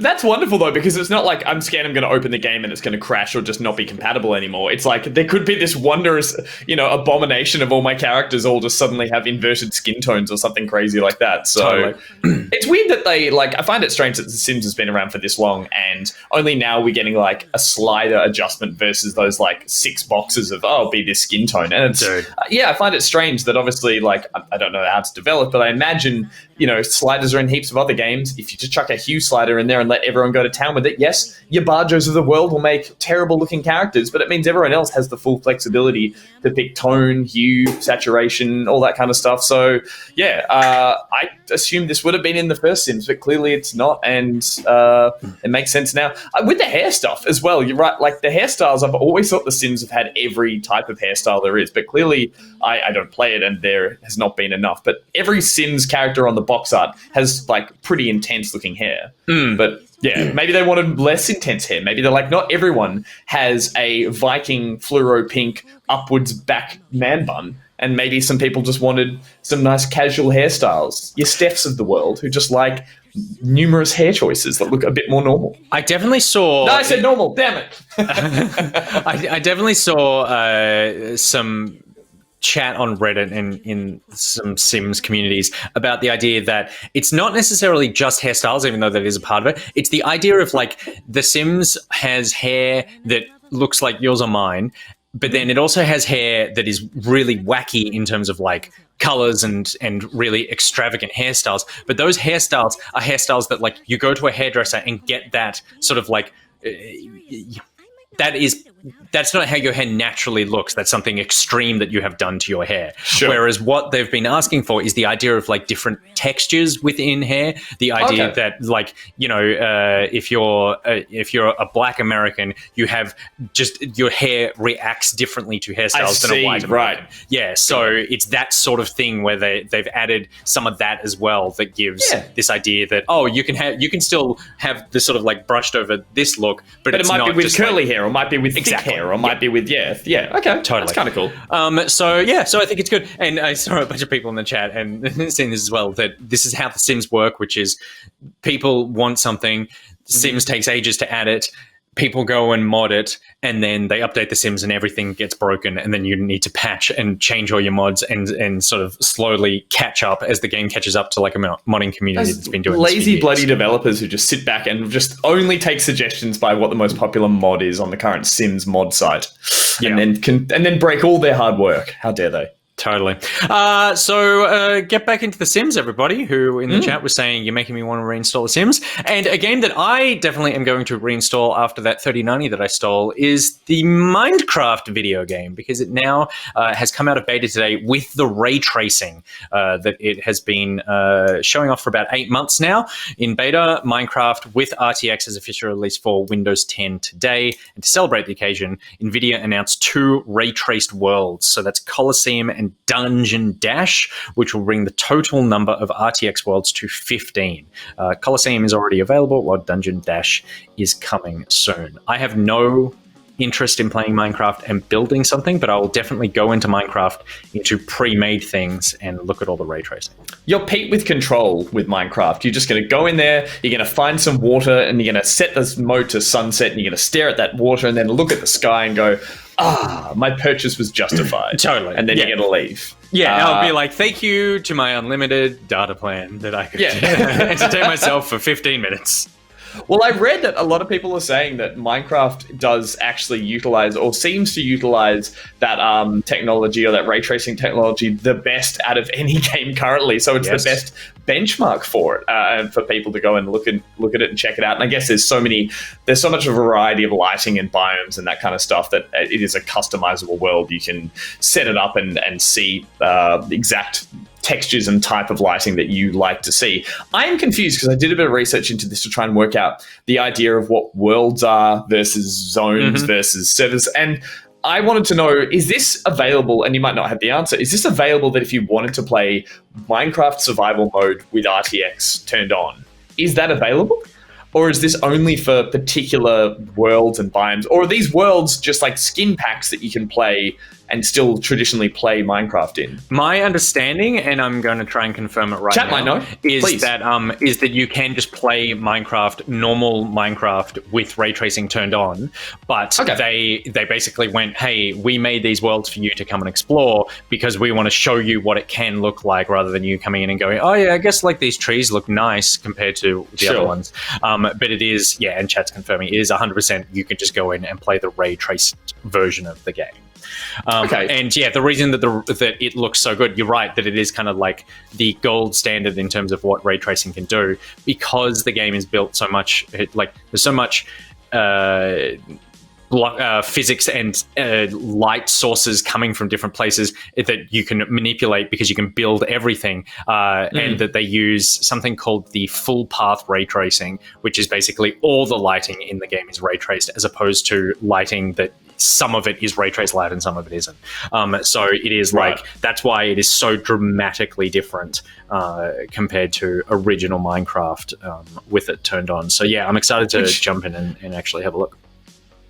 That's wonderful, though, because it's not like I'm scared I'm going to open the game and it's going to crash or just not be compatible anymore. It's like there could be this wondrous, abomination of all my characters all just suddenly have inverted skin tones or something crazy like that. So it's weird that they I find it strange that The Sims has been around for this long and only now we're getting like a slider adjustment versus those like 6 boxes of be this skin tone. And it's I find it strange that obviously I don't know how it's developed, but I imagine sliders are in heaps of other games. If you just chuck a hue slider in there and let everyone go to town with it, yes, your Barjos of the world will make terrible looking characters, but it means everyone else has the full flexibility to pick tone, hue, saturation, all that kind of stuff. So yeah, I assumed this would have been in the first Sims, but clearly it's not, and it makes sense now. With the hair stuff as well, you're right, like the hairstyles, I've always thought the Sims have had every type of hairstyle there is, but clearly I don't play it and there has not been enough. But every Sims character on the box art has like pretty intense looking hair. But yeah, maybe they wanted less intense hair. Maybe they're like, not everyone has a Viking fluoro pink upwards back man bun. And maybe some people just wanted some nice casual hairstyles. Your Stephs of the world who just like numerous hair choices that look a bit more normal. I definitely saw... No, I said normal, damn it. I definitely saw some chat on Reddit and in some Sims communities about the idea that it's not necessarily just hairstyles, even though that is a part of it. It's the idea of like the Sims has hair that looks like yours or mine, but then it also has hair that is really wacky in terms of like colors and really extravagant hairstyles. But those hairstyles are hairstyles that like you go to a hairdresser and get that sort of like that's not how your hair naturally looks. That's something extreme that you have done to your hair. Sure. Whereas what they've been asking for is the idea of like different textures within hair. The idea that like, if you're a Black American, you have just your hair reacts differently to hairstyles than a white American. Right. Yeah. So it's that sort of thing where they've added some of that as well that gives this idea that, you can still have this sort of like brushed over this look, but it's it might not be with just curly hair, or might be with thick hair, or might be with okay, totally. That's kind of cool. So I think it's good. And I saw a bunch of people in the chat and seeing this as well, that this is how the Sims work, which is people want something, Sims takes ages to add it, people go and mod it, and then they update the Sims and everything gets broken, and then you need to patch and change all your mods and sort of slowly catch up as the game catches up to like a modding community that's been doing lazy this for years. bloody developers who just sit back and just only take suggestions by what the most popular mod is on the current Sims mod site, and then break all their hard work. How dare they? Totally. So get back into The Sims, everybody, who in the chat was saying, you're making me want to reinstall The Sims. And a game that I definitely am going to reinstall after that 3090 that I stole is the Minecraft video game, because it now has come out of beta today with the ray tracing that it has been showing off for about 8 months now. In beta, Minecraft with RTX has officially released for Windows 10 today. And to celebrate the occasion, NVIDIA announced 2 ray-traced worlds. So that's Colosseum and Dungeon Dash, which will bring the total number of RTX worlds to 15. Colosseum is already available, while Dungeon Dash is coming soon. I have no interest in playing Minecraft and building something, but I will definitely go into Minecraft into pre-made things and look at all the ray tracing. You're Pete with control with Minecraft. You're just going to go in there, you're going to find some water, and you're going to set this mode to sunset, and you're going to stare at that water and then look at the sky and go, my purchase was justified. Totally. And then you're going to leave. Yeah, I'll be like, thank you to my unlimited data plan that I could entertain myself for 15 minutes. Well, I read that a lot of people are saying that Minecraft does actually utilize, or seems to utilize, that technology, or that ray tracing technology the best out of any game currently. So it's the best benchmark for it, and for people to go and look at it and check it out. And I guess there's so much of a variety of lighting and biomes and that kind of stuff that it is a customizable world. You can set it up and see the exact textures and type of lighting that you like to see. I am confused because I did a bit of research into this to try and work out the idea of what worlds are versus zones versus servers. And I wanted to know, is this available, and you might not have the answer, is this available that if you wanted to play Minecraft survival mode with RTX turned on, is that available? Or is this only for particular worlds and biomes? Or are these worlds just like skin packs that you can play and still traditionally play Minecraft in? My understanding, and I'm going to try and confirm it right now, might know. Is that you can just play Minecraft, normal Minecraft, with ray tracing turned on, but they basically went, hey, we made these worlds for you to come and explore because we want to show you what it can look like, rather than you coming in and going, oh yeah, I guess like these trees look nice compared to the other ones. But it is, and chat's confirming, it is 100% you can just go in and play the ray traced version of the game. Okay. And yeah, the reason that that it looks so good, you're right, that it is kind of like the gold standard in terms of what ray tracing can do, because the game is built so much, like there's so much physics and light sources coming from different places that you can manipulate, because you can build everything, and that they use something called the full path ray tracing, which is basically all the lighting in the game is ray traced, as opposed to lighting that some of it is ray trace light and some of it isn't. So it is like, that's why it is so dramatically different compared to original Minecraft with it turned on. So yeah, I'm excited to jump in and actually have a look.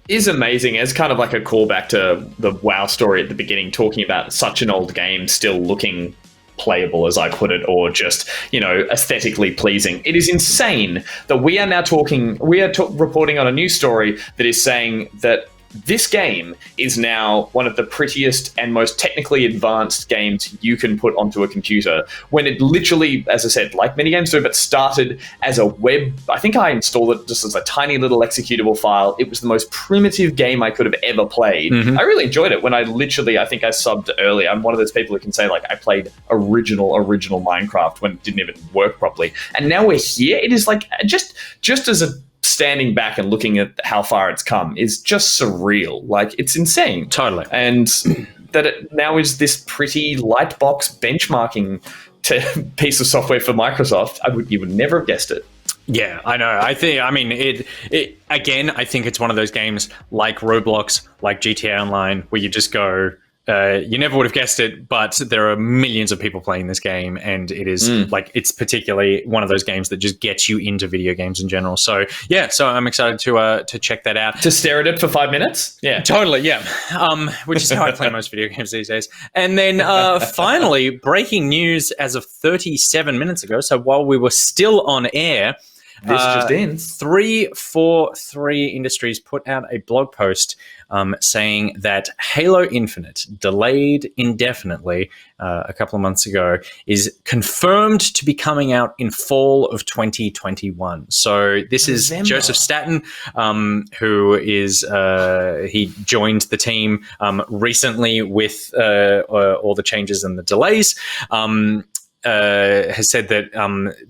Is amazing as kind of like a callback to the WoW story at the beginning, talking about such an old game still looking playable, as I put it, or just, aesthetically pleasing. It is insane that we are now reporting on a news story that is saying that this game is now one of the prettiest and most technically advanced games you can put onto a computer, when it literally, as I said, like many games do, but started as a web. I think I installed it just as a tiny little executable file. It was the most primitive game I could have ever played. I really enjoyed it when I think I subbed early. I'm one of those people who can say, like, I played original Minecraft when it didn't even work properly. And now we're here. It is like, just as a standing back and looking at how far it's come is just surreal. Like, it's insane. Totally. And that it now is this pretty lightbox benchmarking piece of software for Microsoft. You would never have guessed it. Yeah, I know. I think it's one of those games like Roblox, like GTA Online, where you just go, you never would have guessed it, but there are millions of people playing this game, and it is it's particularly one of those games that just gets you into video games in general. So yeah, so I'm excited to check that out. To stare at it for 5 minutes? Yeah. Totally, yeah. Which is how I play most video games these days. And then finally, breaking news as of 37 minutes ago, so while we were still on air, this just in. 343 Industries put out a blog post saying that Halo Infinite, delayed indefinitely a couple of months ago, is confirmed to be coming out in fall of 2021. So this is Joseph Staten, who is he joined the team recently with all the changes and the delays. Has said that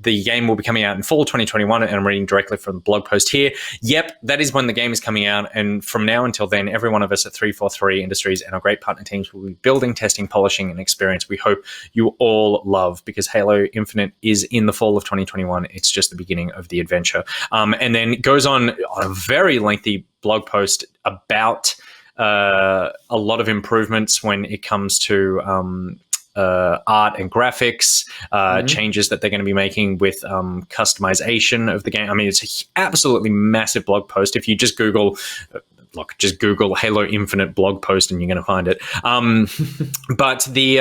the game will be coming out in fall 2021, and I'm reading directly from the blog post here. Yep, that is when the game is coming out, and from now until then, every one of us at 343 Industries and our great partner teams will be building, testing, polishing an experience we hope you all love, because Halo Infinite is in the fall of 2021. It's just the beginning of the adventure. And then goes on a very lengthy blog post about a lot of improvements when it comes to art and graphics, changes that they're going to be making with customization of the game. I mean, it's an absolutely massive blog post. If you just Google Halo Infinite blog post and you're going to find it. But the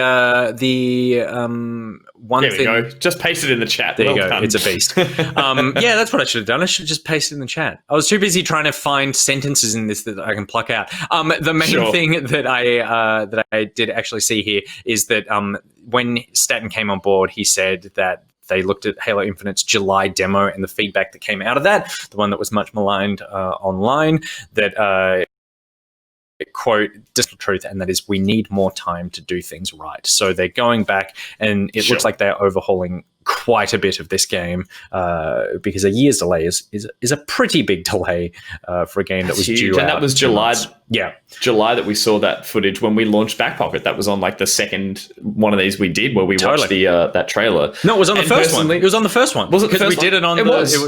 one there thing... we go. Just paste it in the chat. There you go. Done. It's a beast. Yeah, that's what I should have done. I should have just pasted it in the chat. I was too busy trying to find sentences in this that I can pluck out. The main thing that I did actually see here is that when Staten came on board, he said that they looked at Halo Infinite's July demo and the feedback that came out of that, the one that was much maligned online, that quote, "distal truth," and that is, we need more time to do things right. So they're going back, and it looks like they're overhauling quite a bit of this game, because a year's delay is a pretty big delay for a game that was huge. due out. And that was July. Yeah, July that we saw that footage when we launched Backpocket. That was on like the second one of these we did, where we watched that trailer. No, it was on the first one. It was on the first one. Was it the first we did it on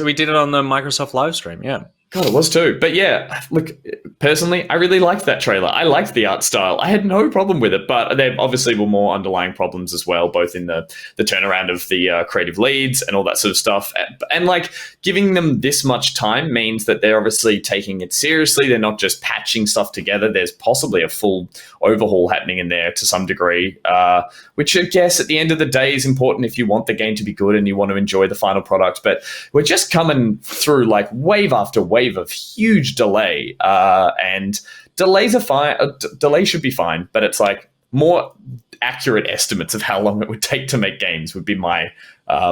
we did it on the Microsoft live stream. Yeah. God, it was too. But yeah, look, personally, I really liked that trailer. I liked the art style. I had no problem with it, but there obviously were more underlying problems as well, both in the turnaround of the creative leads and all that sort of stuff. And like, giving them this much time means that they're obviously taking it seriously. They're not just patching stuff together. There's possibly a full overhaul happening in there to some degree, which I guess at the end of the day is important if you want the game to be good and you want to enjoy the final product. But we're just coming through like wave after wave of huge delay, and delays are fine. Delay should be fine, but it's like more accurate estimates of how long it would take to make games would be my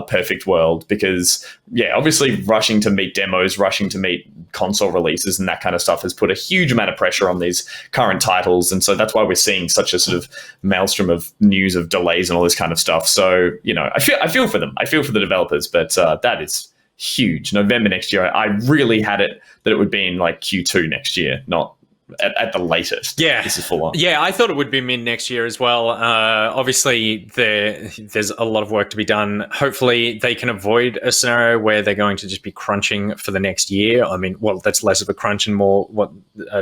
perfect world. Because yeah, obviously rushing to meet demos, rushing to meet console releases and that kind of stuff has put a huge amount of pressure on these current titles. And so that's why we're seeing such a sort of maelstrom of news of delays and all this kind of stuff. So, I feel for them. I feel for the developers, but that is huge. November next year, I really had it that it would be in like Q2 next year, not at the latest. Yeah. This is full on. Yeah, I thought it would be mid next year as well. Obviously, there's a lot of work to be done. Hopefully, they can avoid a scenario where they're going to just be crunching for the next year. I mean, well, that's less of a crunch and more what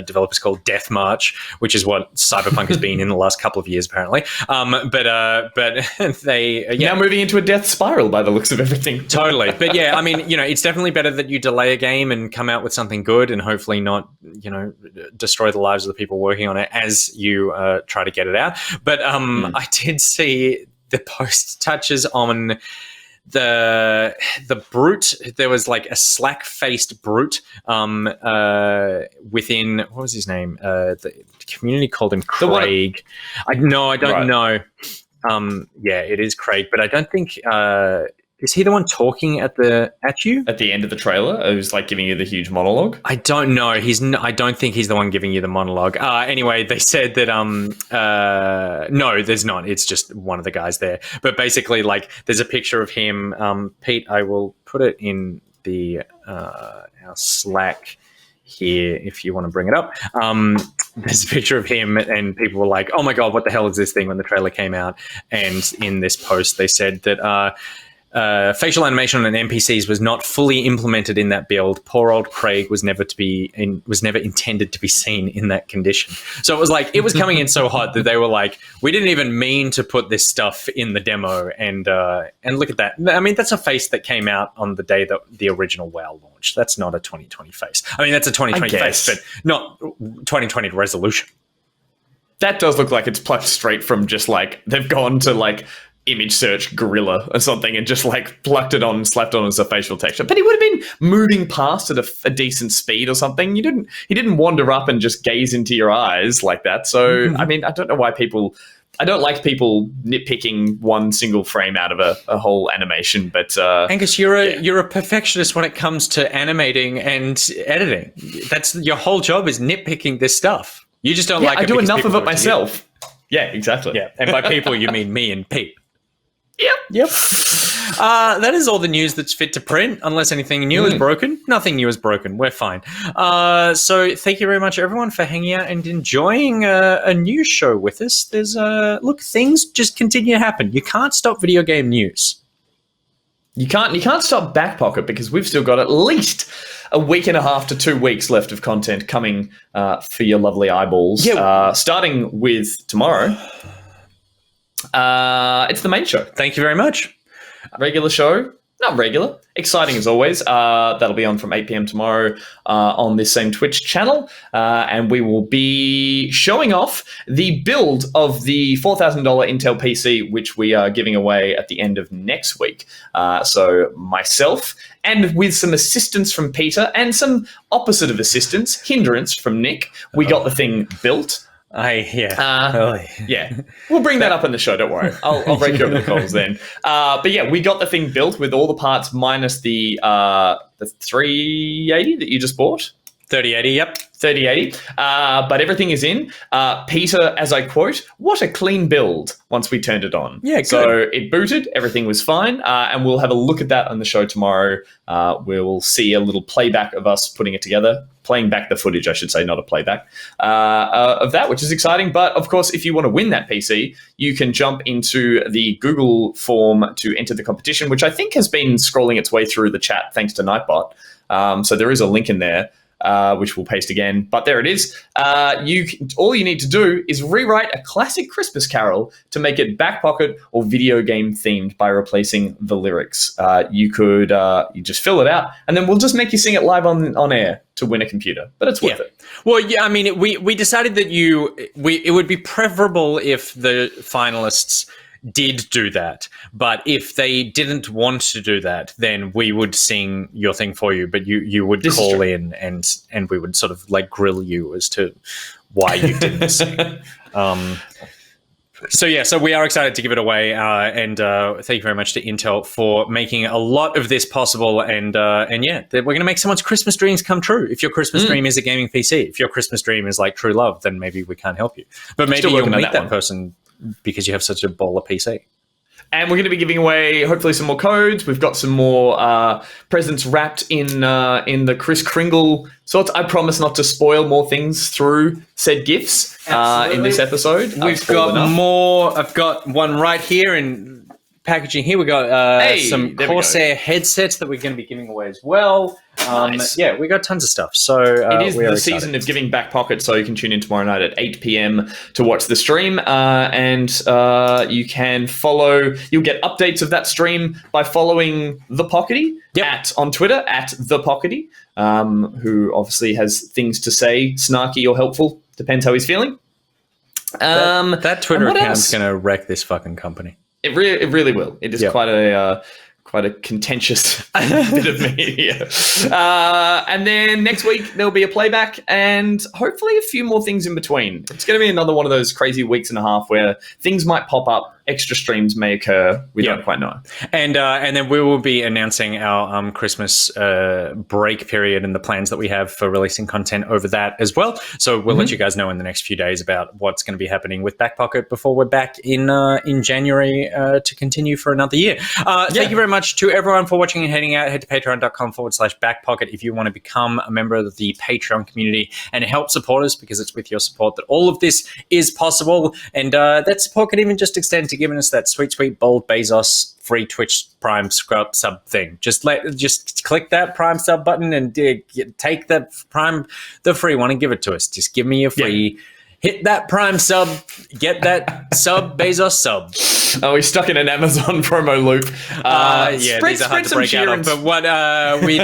developers call death march, which is what Cyberpunk has been in the last couple of years, apparently. But they... Now moving into a death spiral by the looks of everything. Totally. But yeah, I mean, it's definitely better that you delay a game and come out with something good and hopefully not, destroy the lives of the people working on it as you try to get it out. But I did see the post touches on the brute. There was like a slack-faced brute within, what was his name? The community called him Craig. I don't know. Yeah, it is Craig, but I don't think... is he the one talking at you at the end of the trailer? It was like giving you the huge monologue. I don't know. I don't think he's the one giving you the monologue. Anyway, they said that no, there's not. It's just one of the guys there. But basically, like, there's a picture of him. Pete, I will put it in the our Slack here if you want to bring it up. There's a picture of him and people were like, "Oh my god, what the hell is this thing?" when the trailer came out. And in this post, they said that. Facial animation on NPCs was not fully implemented in that build. Poor old Craig was never intended to be seen in that condition. So it was like, it was coming in so hot that they were like, we didn't even mean to put this stuff in the demo. And look at that. I mean, that's a face that came out on the day that the original WoW launched. That's not a 2020 face. I mean, that's a 2020 face, but not 2020 resolution. That does look like it's plucked straight from just like, they've gone to like, image search gorilla or something and just like plucked it on and slapped on as a facial texture. But he would have been moving past at a decent speed or something. He didn't wander up and just gaze into your eyes like that. So I mean, I don't know why I don't like people nitpicking one single frame out of a whole animation, but Angus, you're a perfectionist when it comes to animating and editing. That's your whole job, is nitpicking this stuff. You just don't like it. I do enough of it myself. Yeah, exactly. Yeah, and by people you mean me and Pete. Yep. That is all the news that's fit to print, unless anything new is broken. Nothing new is broken. We're fine. So thank you very much, everyone, for hanging out and enjoying a news show with us. There's look, things just continue to happen. You can't stop video game news. You can't stop Back Pocket because we've still got at least a week and a half to 2 weeks left of content coming for your lovely eyeballs. Yeah. Starting with tomorrow. It's the main show. Thank you very much. Regular show. Not regular. Exciting as always. That'll be on from 8 p.m. tomorrow on this same Twitch channel. And we will be showing off the build of the $4,000 Intel PC, which we are giving away at the end of next week. So myself, and with some assistance from Peter and some opposite of assistance, hindrance from Nick, we got the thing built. Yeah. We'll bring that up in the show. Don't worry. I'll break you over the coals then. But yeah, we got the thing built with all the parts minus the 380 that you just bought. 3080, yep. 3080. But everything is in. Peter, as I quote, what a clean build once we turned it on. Yeah, good. So it booted. Everything was fine. And we'll have a look at that on the show tomorrow. We'll see a little playback of us putting it together. Playing back the footage, I should say, not a playback of that, which is exciting. But of course, if you want to win that PC, you can jump into the Google form to enter the competition, which I think has been scrolling its way through the chat thanks to Nightbot. So there is a link in there, which we'll paste again. But there it is. All you need to do is rewrite a classic Christmas carol to make it back pocket or video game themed by replacing the lyrics. You just fill it out, and then we'll just make you sing it live on air to win a computer. But it's worth it. Well, yeah, I mean, we decided that it would be preferable if the finalists did do that, but if they didn't want to do that, then we would sing your thing for you, but you would call in and we would sort of like grill you as to why you didn't sing. So yeah, so we are excited to give it away, and thank you very much to Intel for making a lot of this possible. And yeah, we're going to make someone's Christmas dreams come true. If your Christmas dream is a gaming PC, if your Christmas dream is like true love, then maybe we can't help you. But maybe you'll meet that person because you have such a baller PC. And we're going to be giving away, hopefully, some more codes. We've got some more presents wrapped in the Kris Kringle sorts. I promise not to spoil more things through said gifts in this episode. We've got more. I've got one right here in packaging here. We got some Corsair headsets that we're going to be giving away as well. Nice. Yeah, we got tons of stuff. So it is the season of giving back pockets, so you can tune in tomorrow night at 8 p.m. to watch the stream, and you can follow. You'll get updates of that stream by following the Pockety on Twitter at the Pockety, who obviously has things to say, snarky or helpful, depends how he's feeling. That Twitter account's going to wreck this fucking company. It really will. It is quite a contentious bit of media. And then next week there'll be a playback and hopefully a few more things in between. It's going to be another one of those crazy weeks and a half where things might pop up. Extra streams may occur. We don't quite know. And then we will be announcing our Christmas break period and the plans that we have for releasing content over that as well. So we'll let you guys know in the next few days about what's going to be happening with Back Pocket before we're back in January to continue for another year. Thank you very much to everyone for watching and heading out. Head to patreon.com/backpocket if you want to become a member of the Patreon community and help support us, because it's with your support that all of this is possible. And that support can even just extend to giving us that sweet bold Bezos free Twitch Prime sub thing. Just click that Prime sub button and take the free one and give it to us. Just give me a free. Hit that Prime sub, get that sub Bezos sub. Oh, he's stuck in an Amazon promo loop. These are hard to break out of. But what you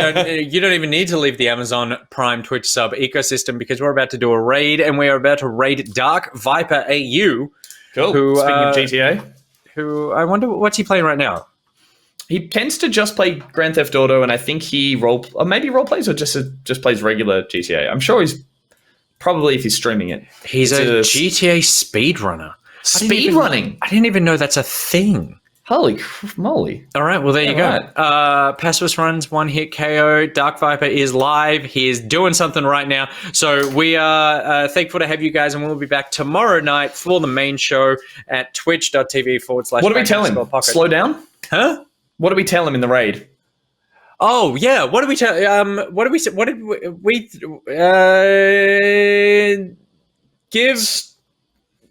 don't even need to leave the Amazon Prime Twitch sub ecosystem, because we're about to do a raid, and we are about to raid Dark Viper AU. Cool. Speaking of GTA. Who I wonder what's he playing right now? He tends to just play Grand Theft Auto, and I think he maybe role plays or just plays regular GTA. I'm sure he's probably, if he's streaming it. He's a GTA speedrunner. Speedrunning? I didn't even know that's a thing. Holy moly. All right, well, there you go. Pacifist runs, one hit KO. Dark Viper is live. He is doing something right now. So we are thankful to have you guys, and we'll be back tomorrow night for the main show at twitch.tv/. What do we tell him? Slow down? Huh? What do we tell him in the raid? Oh, yeah. What did we tell? What did we give?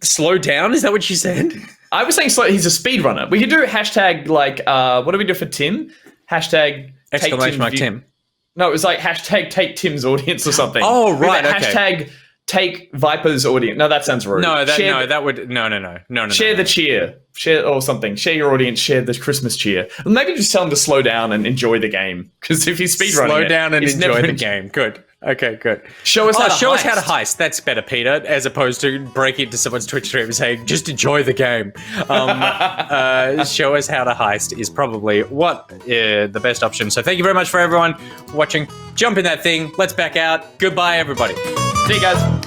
Slow down? Is that what you said? I was saying he's a speedrunner. We could do hashtag what do we do for Tim? Hashtag exclamation mark Tim. No, it was like hashtag take Tim's audience or something. Oh, right. Okay. Hashtag take Viper's audience. No, that sounds rude. No. Share the cheer. Share or something. Share your audience. Share the Christmas cheer. Maybe just tell him to slow down and enjoy the game. Because if he's speedrunning, slow down and enjoy the game. Good. Okay, good. Show us how to heist. That's better, Peter, as opposed to break into someone's Twitch stream and saying, just enjoy the game. Show us how to heist is probably the best option. So thank you very much for everyone watching. Jump in that thing. Let's back out. Goodbye, everybody. See you guys.